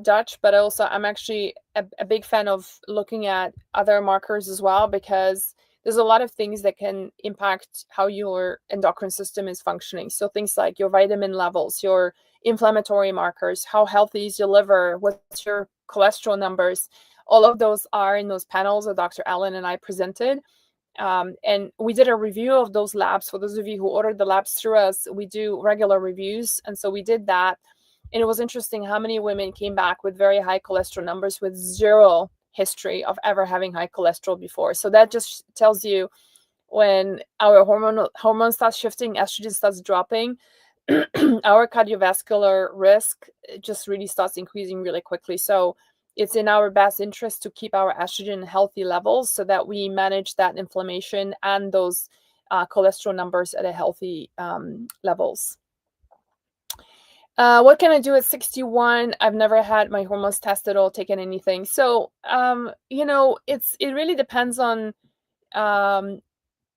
Dutch, but also I'm actually a big fan of looking at other markers as well, because there's a lot of things that can impact how your endocrine system is functioning. So things like your vitamin levels, your inflammatory markers, how healthy is your liver, what's your cholesterol numbers. All of those are in those panels that Dr. Allen and I presented. And we did a review of those labs. For those of you who ordered the labs through us, we do regular reviews. And so we did that. And it was interesting how many women came back with very high cholesterol numbers with zero history of ever having high cholesterol before. So that just tells you when our hormone starts shifting, estrogen starts dropping, our cardiovascular risk just really starts increasing really quickly. So it's in our best interest to keep our estrogen healthy levels so that we manage that inflammation and those cholesterol numbers at a healthy levels. What can I do at 61? I've never had my hormones tested or taken anything. So, it really depends on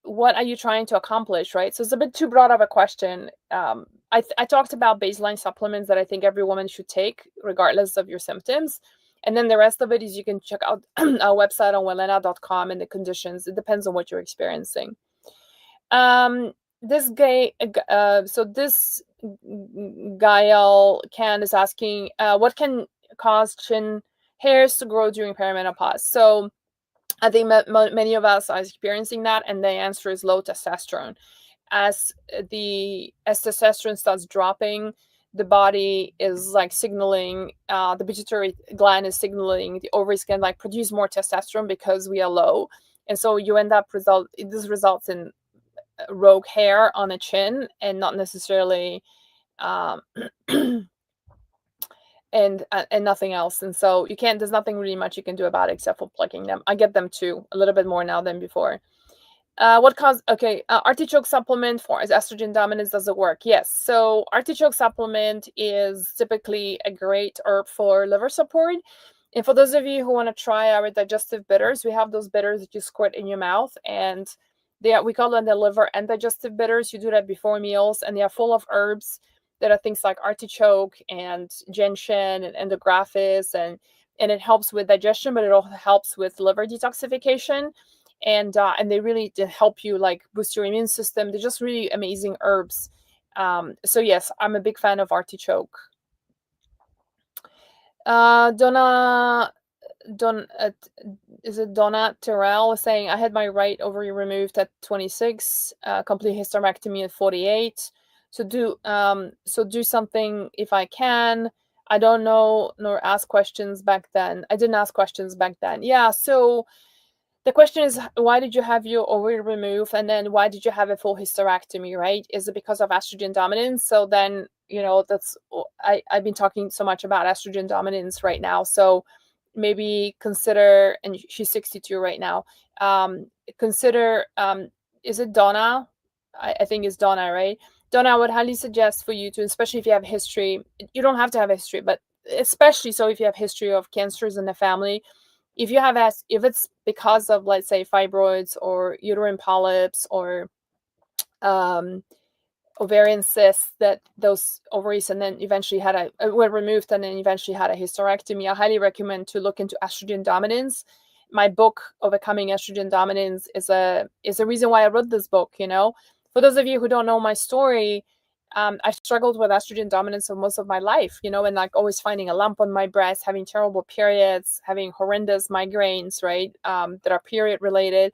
what are you trying to accomplish, right? So it's a bit too broad of a question. I talked about baseline supplements that I think every woman should take regardless of your symptoms. And then the rest of it is you can check out our website on welena.com and the conditions. It depends on what you're experiencing. This Gael Can is asking, what can cause chin hairs to grow during perimenopause? So I think many of us are experiencing that, and the answer is low testosterone. As testosterone starts dropping, the body is like signaling, the pituitary gland is signaling the ovaries can like produce more testosterone because we are low, and so you end up this results in rogue hair on the chin and not necessarily um, and nothing else. And so you can't. There's nothing really much you can do about it except for plucking them. I get them too, a little bit more now than before. What cause? Okay, artichoke supplement for estrogen dominance, does it work? Yes. So artichoke supplement is typically a great herb for liver support. And for those of you who want to try our digestive bitters, we have those bitters that you squirt in your mouth, and we call them the liver and digestive bitters. You do that before meals, and they are full of herbs that are things like artichoke and gentian and endographis, and it helps with digestion, but it also helps with liver detoxification, and they really help you like boost your immune system. They're just really amazing herbs. So yes, I'm a big fan of artichoke. Donna, is it Donna Terrell saying, I had my right ovary removed at 26, complete hysterectomy at 48. So do something if I can. I don't know nor ask questions back then. I didn't ask questions back then. Yeah, so the question is, why did you have your ovary removed, and then why did you have a full hysterectomy, right? Is it because of estrogen dominance? So then, that's I've been talking so much about estrogen dominance right now. So maybe consider, and she's 62 right now. Consider, is it Donna? I think it's Donna, right? Donna, I would highly suggest for you to, especially if you have history. You don't have to have a history, but especially so if you have history of cancers in the family, if it's because of, let's say, fibroids or uterine polyps or um, ovarian cysts, that those ovaries and then eventually were removed and then eventually had a hysterectomy, I highly recommend to look into estrogen dominance. My book, Overcoming Estrogen Dominance, is a reason why I wrote this book. For those of you who don't know my story, I struggled with estrogen dominance for most of my life, and like always finding a lump on my breast, having terrible periods, having horrendous migraines, right, that are period related,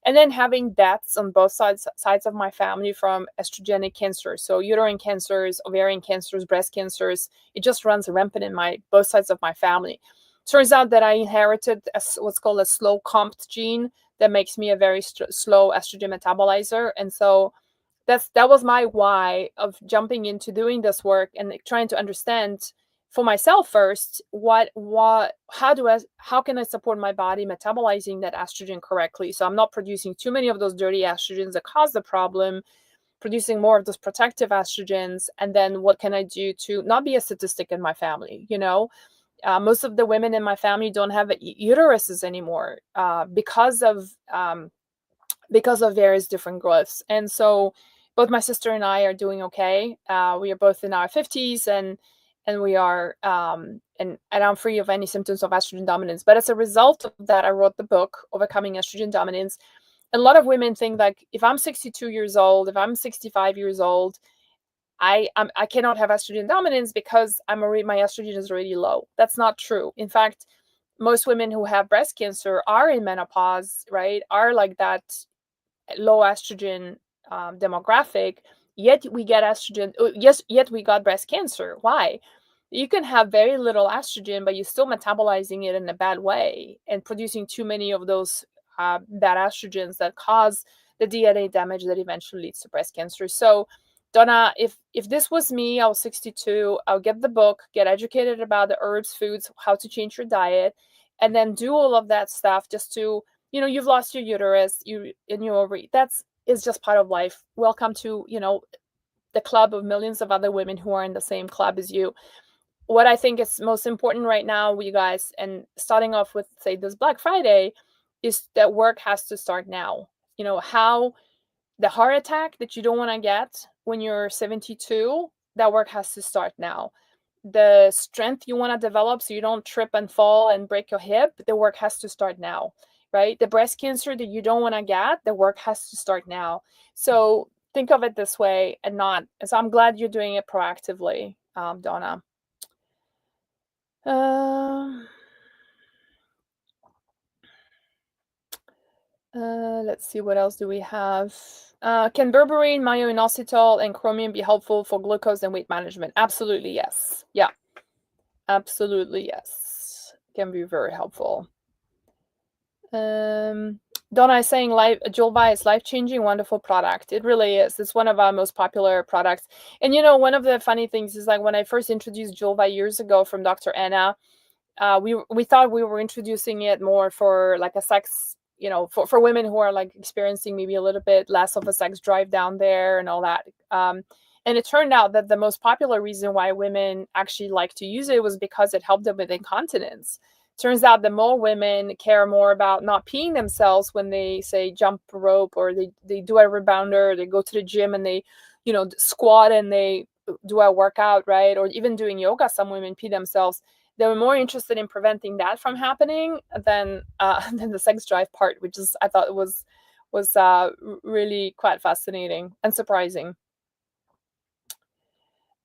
and then having deaths on both sides of my family from estrogenic cancers. So uterine cancers, ovarian cancers, breast cancers. It just runs rampant in both sides of my family. Turns out that I inherited what's called a slow COMT gene that makes me a very slow estrogen metabolizer, and so that was my why of jumping into doing this work and trying to understand for myself first how can I support my body metabolizing that estrogen correctly, so I'm not producing too many of those dirty estrogens that cause the problem, producing more of those protective estrogens, and then what can I do to not be a statistic in my family. Most of the women in my family don't have uteruses anymore because of various different growths. And so both my sister and I are doing okay. We are both in our 50s, and we are and I'm free of any symptoms of estrogen dominance. But as a result of that, I wrote the book Overcoming Estrogen Dominance. A lot of women think like, if I'm 62 years old, if I'm 65 years old, I cannot have estrogen dominance because my estrogen is already low. That's not true. In fact, most women who have breast cancer are in menopause, right? Are like that low estrogen demographic, yet we get estrogen. Yes, yet we got breast cancer. Why? You can have very little estrogen, but you're still metabolizing it in a bad way and producing too many of those bad estrogens that cause the DNA damage that eventually leads to breast cancer. So, Donna, if this was me, I was 62, I'll get the book, get educated about the herbs, foods, how to change your diet, and then do all of that stuff just to, you've lost your uterus, you in your ovary. Is just part of life. Welcome to, the club of millions of other women who are in the same club as you. What I think is most important right now, you guys, and starting off with, say, this Black Friday, is that work has to start now. How the heart attack that you don't want to get when you're 72, that work has to start now. The strength you want to develop so you don't trip and fall and break your hip, the work has to start now, right? The breast cancer that you don't want to get, the work has to start now. So think of it this way, and not, so I'm glad you're doing it proactively, Donna. Let's see, what else do we have? Can berberine, myo-inositol, and chromium be helpful for glucose and weight management? Absolutely, yes. Yeah, absolutely, yes. Can be very helpful. Donna is saying Julva is life-changing, wonderful product. It really is. It's one of our most popular products. And one of the funny things is, like, when I first introduced Julva years ago from Dr. Anna, we thought we were introducing it more for like a sex, for women who are like experiencing maybe a little bit less of a sex drive down there and all that. And it turned out that the most popular reason why women actually like to use it was because it helped them with incontinence. Turns out that more women care more about not peeing themselves when they, say, jump rope, or they do a rebounder, or they go to the gym and they, squat and they do a workout, right? Or even doing yoga, some women pee themselves. They were more interested in preventing that from happening than than the sex drive part, which is, I thought, was really quite fascinating and surprising.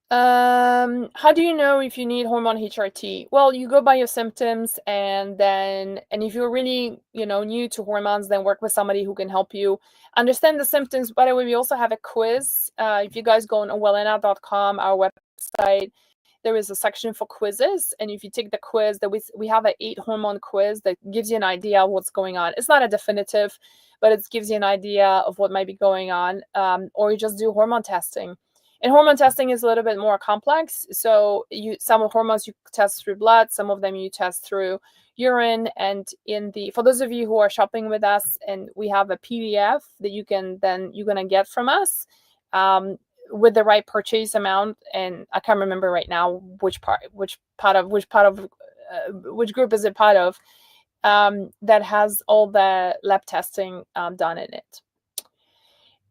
How do you know if you need hormone HRT? Well, you go by your symptoms, and if you're really, new to hormones, then work with somebody who can help you understand the symptoms. By the way, we also have a quiz. If you guys go on owellena.com, our website, there is a section for quizzes, and if you take the quiz, that we have an 8 hormone quiz that gives you an idea of what's going on. It's not a definitive, but it gives you an idea of what might be going on. Or you just do hormone testing. And hormone testing is a little bit more complex. So some hormones you test through blood, some of them you test through urine. And for those of you who are shopping with us, and we have a PDF that you're gonna get from us, with the right purchase amount, and I can't remember right now which group is it part of, that has all the lab testing done in it.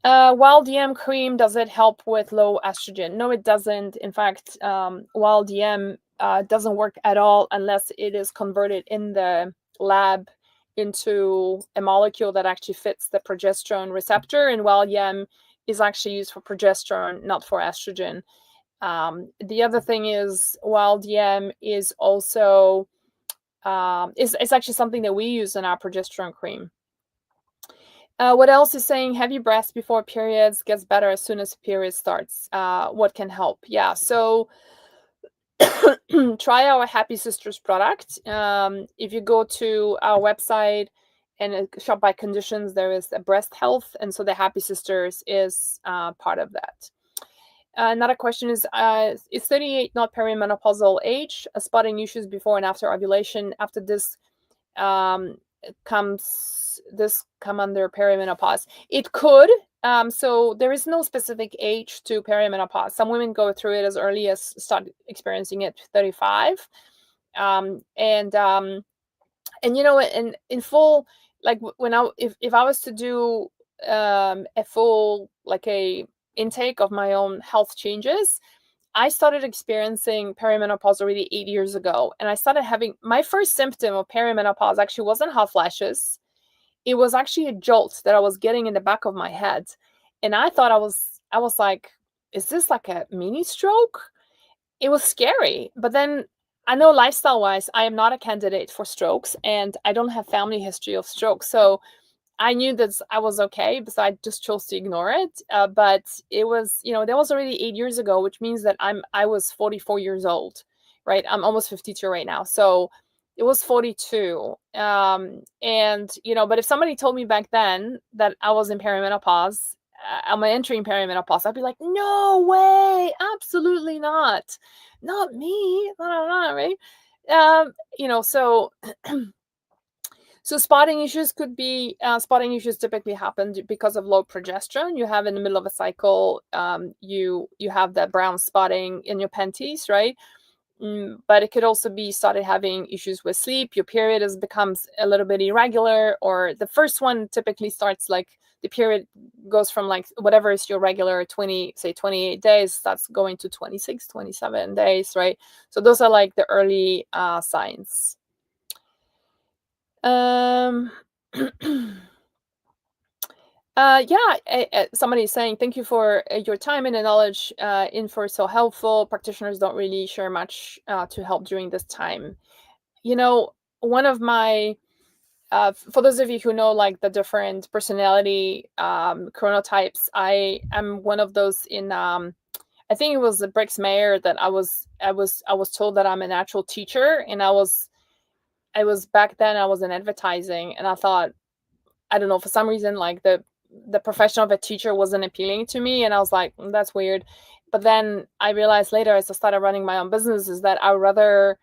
Wild DM cream, does it help with low estrogen? No, it doesn't. In fact, Wild DM doesn't work at all unless it is converted in the lab into a molecule that actually fits the progesterone receptor. And Wild DM is actually used for progesterone, not for estrogen. The other thing is, Wild DM is also it's actually something that we use in our progesterone cream. What else is saying? Heavy breaths before periods gets better as soon as period starts. What can help? Yeah, so try our Happy Sisters product. If you go to our website and shop by conditions, there is a breast health, and so the Happy Sisters is part of that. Another question is 38 not perimenopausal age? Spotting issues before and after ovulation. After this come under perimenopause? It could. So there is no specific age to perimenopause. Some women go through it as early as start experiencing it 35. And in full, like if I was to do a full, like, a intake of my own health changes, I started experiencing perimenopause already 8 years ago, and I started having my first symptom of perimenopause actually wasn't hot flashes. It was actually a jolt that I was getting in the back of my head, and I thought I was like, is this like a mini stroke? It was scary, but then I know lifestyle-wise, I am not a candidate for strokes, and I don't have family history of strokes, so I knew that I was okay, so I just chose to ignore it. But it was, that was already 8 years ago, which means that I was 44 years old, right? I'm almost 52 right now, so it was 42. And but if somebody told me back then that I was in perimenopause, I'm entering perimenopause, I'd be like, no way, absolutely not me, right? So so spotting issues typically happen because of low progesterone. You have in the middle of a cycle, you have that brown spotting in your panties, right? But it could also be started having issues with sleep. Your period becomes a little bit irregular, or the first one typically starts, like, the period goes from, like, whatever is your regular 28 days, starts going to 26, 27 days, right? So those are like the early signs. Somebody is saying, thank you for your time and the knowledge. Info is so helpful. Practitioners don't really share much to help during this time. One of my, for those of you who know, like, the different personality chronotypes, I am one of those in, I think it was the Briggs Mayer that I was told that I'm a natural teacher, and I was back then I was in advertising, and I thought, I don't know, for some reason, like the profession of a teacher wasn't appealing to me, and I was like, that's weird. But then I realized later, as I started running my own business, is that I would rather,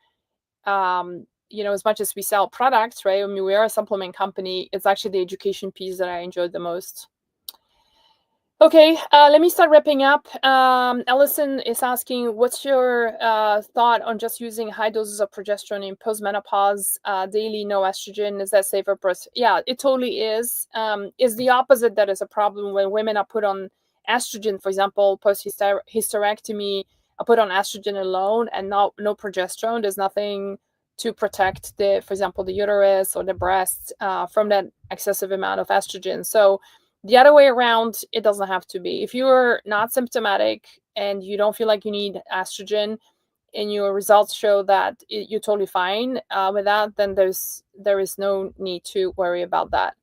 as much as we sell products, right? I mean, we are a supplement company. It's actually the education piece that I enjoyed the most. Okay, let me start wrapping up. Ellison is asking, what's your thought on just using high doses of progesterone in postmenopause, daily, no estrogen? Is that safer? Yeah, it totally is. Is the opposite that is a problem when women are put on estrogen, for example, post-hysterectomy, are put on estrogen alone and no progesterone. There's nothing to protect for example, the uterus or the breast from that excessive amount of estrogen. So the other way around, it doesn't have to be. If you're not symptomatic and you don't feel like you need estrogen and your results show that you're totally fine with that, then there is no need to worry about that.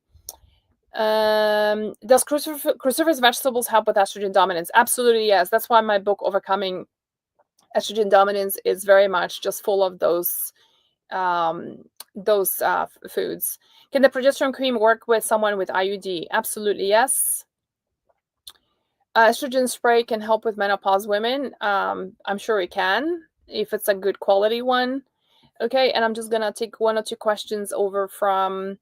Does cruciferous vegetables help with estrogen dominance? Absolutely, yes. That's why my book, Overcoming Estrogen Dominance, is very much just full of those foods. Can the progesterone cream work with someone with IUD? Absolutely, yes. Estrogen spray can help with menopause women. I'm sure it can, if it's a good quality one. Okay, and I'm just gonna take one or two questions over from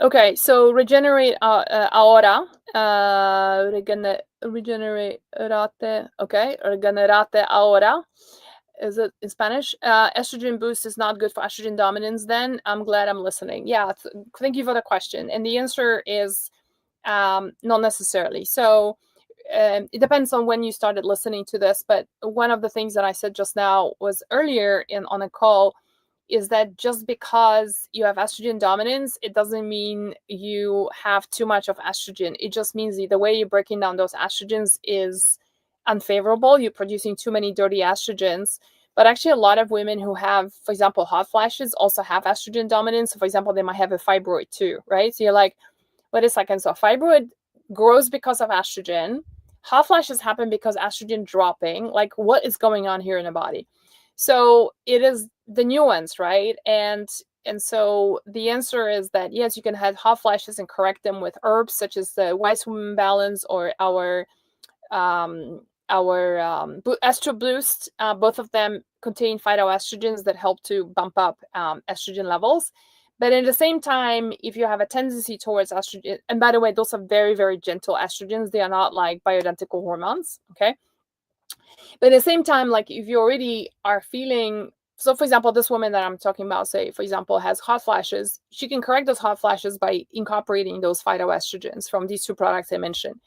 okay, so regenerate ahora. Regenerate. Okay, regenerate ahora. Is it in Spanish? Estrogen boost is not good for estrogen dominance. Then I'm glad I'm listening. Yeah, thank you for the question. And the answer is not necessarily. So it depends on when you started listening to this. But one of the things that I said just now was earlier on a call is that just because you have estrogen dominance, it doesn't mean you have too much of estrogen. It just means the way you're breaking down those estrogens is unfavorable. You're producing too many dirty estrogens. But actually, a lot of women who have, for example, hot flashes also have estrogen dominance. So, for example, they might have a fibroid too, right? So you're like, wait a second. So fibroid grows because of estrogen. Hot flashes happen because estrogen dropping. Like, what is going on here in the body? So it is the nuance, right? And so the answer is that yes, you can have hot flashes and correct them with herbs such as the Wise Woman Balance or our Estro Boost. Both of them contain phytoestrogens that help to bump up estrogen levels. But at the same time, if you have a tendency towards estrogen, and by the way, those are very, very gentle estrogens. They are not like bioidentical hormones, okay? But at the same time, like if you already are feeling, so for example, this woman that I'm talking about, say, for example, has hot flashes, she can correct those hot flashes by incorporating those phytoestrogens from these two products I mentioned.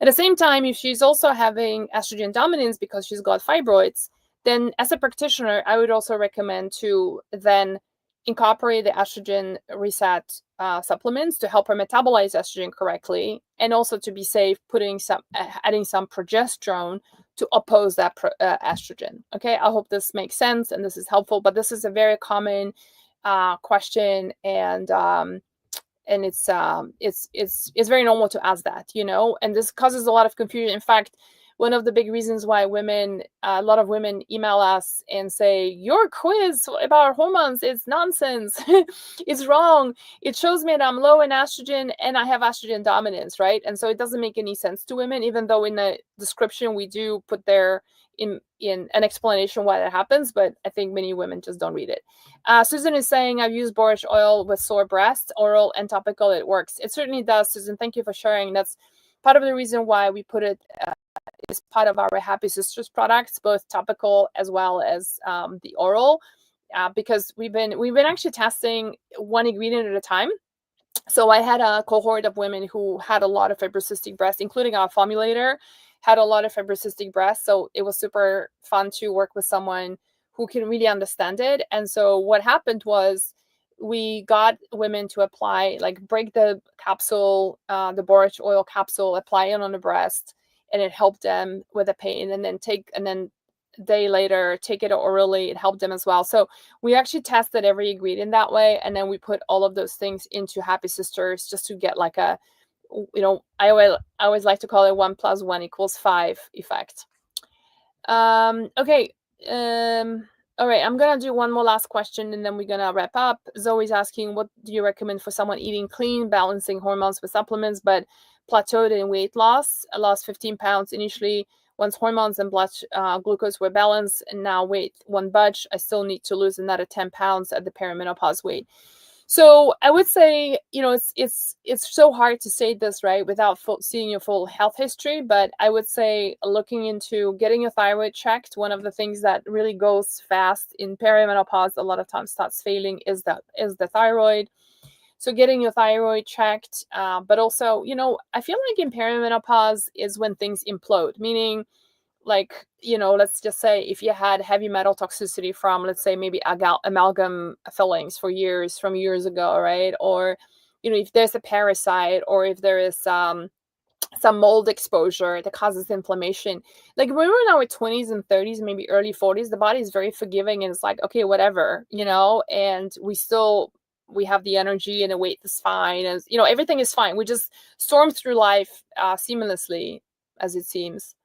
At the same time, if she's also having estrogen dominance because she's got fibroids, then as a practitioner, I would also recommend to then incorporate the estrogen reset supplements to help her metabolize estrogen correctly, and also to be safe, adding some progesterone to oppose that estrogen. Okay, I hope this makes sense and this is helpful. But this is a very common question, and it's very normal to ask that, and this causes a lot of confusion. In fact, one of the big reasons why a lot of women email us and say, your quiz about hormones is nonsense, it's wrong, it shows me that I'm low in estrogen and I have estrogen dominance, right? And so it doesn't make any sense to women, even though in the description we do put there in an explanation why that happens, but I think many women just don't read it. Susan is saying, I've used borage oil with sore breasts, oral and topical. It works. It certainly does, Susan. Thank you for sharing. That's part of the reason why we put it as part of our Happy Sisters products, both topical as well as the oral, because we've been actually testing one ingredient at a time. So I had a cohort of women who had a lot of fibrocystic breasts, including our formulator had a lot of fibrocystic breasts. So it was super fun to work with someone who can really understand it. And so what happened was we got women to apply, like break the capsule, the borage oil capsule, apply it on the breast, and it helped them with the pain. And then a day later, take it orally, it helped them as well. So we actually tested every ingredient that way. And then we put all of those things into Happy Sisters just to get like a, I always like to call it 1 + 1 = 5 effect. Okay. All right, I'm gonna do one more last question and then we're gonna wrap up. Zoe's asking, what do you recommend for someone eating clean, balancing hormones with supplements, but plateaued in weight loss? I lost 15 pounds initially once hormones and blood glucose were balanced, and now weight won't budge. I still need to lose another 10 pounds at the perimenopause weight. So I would say, it's so hard to say this, right, without seeing your full health history. But I would say looking into getting your thyroid checked. One of the things that really goes fast in perimenopause, a lot of times starts failing, is the thyroid. So getting your thyroid checked, but also, I feel like in perimenopause is when things implode, meaning like, let's just say if you had heavy metal toxicity from, let's say, maybe amalgam fillings from years ago, right? Or, if there's a parasite, or if there is some mold exposure that causes inflammation. Like when we're in our 20s and 30s, maybe early 40s, the body is very forgiving and it's like, okay, whatever, and we have the energy and the weight is fine, and everything is fine. We just storm through life seamlessly, as it seems.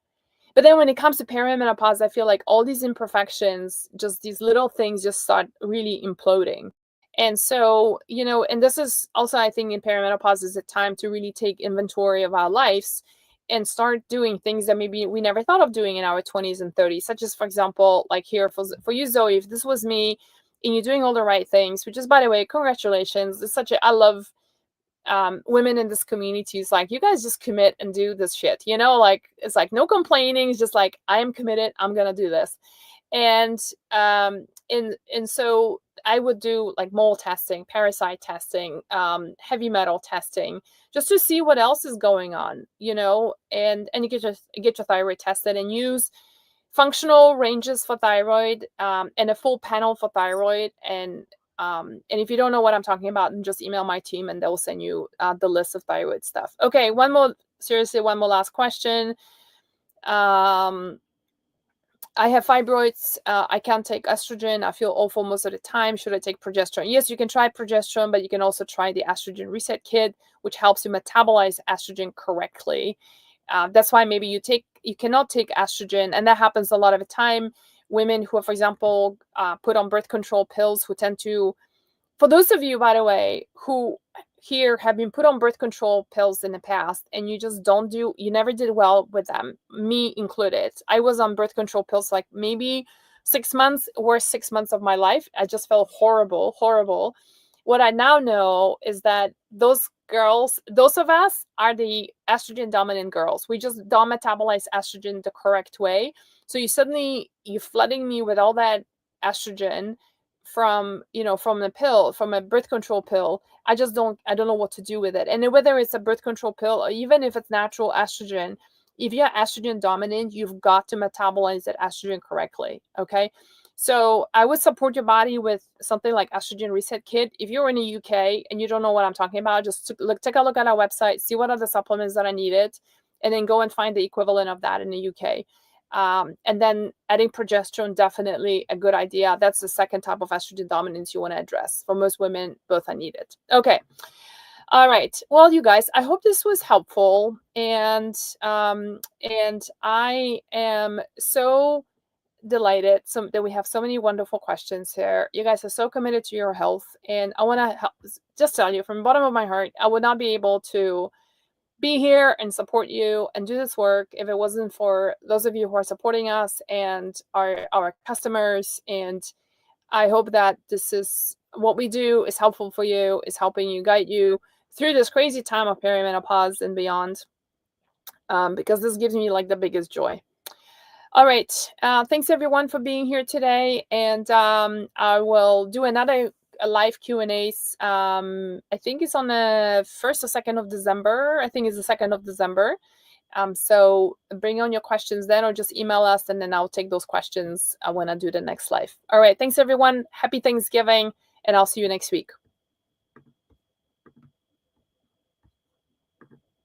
But then when it comes to perimenopause, I feel like all these imperfections, just these little things, just start really imploding. And so, and this is also, I think, in perimenopause is a time to really take inventory of our lives and start doing things that maybe we never thought of doing in our 20s and 30s, such as, for example, like here for you, Zoe, if this was me and you're doing all the right things, which is, by the way, congratulations. I love women in this community. Is like, you guys just commit and do this shit, like, it's like no complaining. It's just like, I am committed, I'm gonna do this. And so I would do like mold testing, parasite testing, heavy metal testing, just to see what else is going on, and you get your thyroid tested and use functional ranges for thyroid, and a full panel for thyroid. And if you don't know what I'm talking about, then just email my team and they'll send you the list of thyroid stuff. Okay, one more last question. I have fibroids. I can't take estrogen. I feel awful most of the time. Should I take progesterone? Yes, you can try progesterone, but you can also try the estrogen reset kit, which helps you metabolize estrogen correctly. That's why maybe you cannot take estrogen, and that happens a lot of the time. Women who are, for example, put on birth control pills, who tend to, for those of you, by the way, who here have been put on birth control pills in the past and you never did well with them, me included. I was on birth control pills like maybe 6 months, worst 6 months of my life. I just felt horrible, horrible. What I now know is that those of us are the estrogen dominant girls. We just don't metabolize estrogen the correct way. So you're flooding me with all that estrogen from a birth control pill. I don't know what to do with it. And whether it's a birth control pill or even if it's natural estrogen, if you're estrogen dominant, you've got to metabolize that estrogen correctly. Okay. So I would support your body with something like estrogen reset kit. If you're in the UK and you don't know what I'm talking about, just take a look at our website, see what are the supplements that are needed, and then go and find the equivalent of that in the UK. And then adding progesterone, definitely a good idea. That's the second type of estrogen dominance you want to address. For most women, both are needed. Okay. All right. Well, you guys, I hope this was helpful. And I am so delighted that we have so many wonderful questions here. You guys are so committed to your health. And I want to just tell you from the bottom of my heart, I would not be able to be here and support you and do this work if it wasn't for those of you who are supporting us and our customers. And I hope that this is what we do is helpful for you, is helping you, guide you through this crazy time of perimenopause and beyond, because this gives me like the biggest joy. All right. Thanks everyone for being here today. And I will do another live Q&As. I think it's on the 1st or 2nd of December. I think it's the 2nd of December. So bring on your questions then, or just email us and then I'll take those questions when I do the next live. All right. Thanks everyone. Happy Thanksgiving, and I'll see you next week.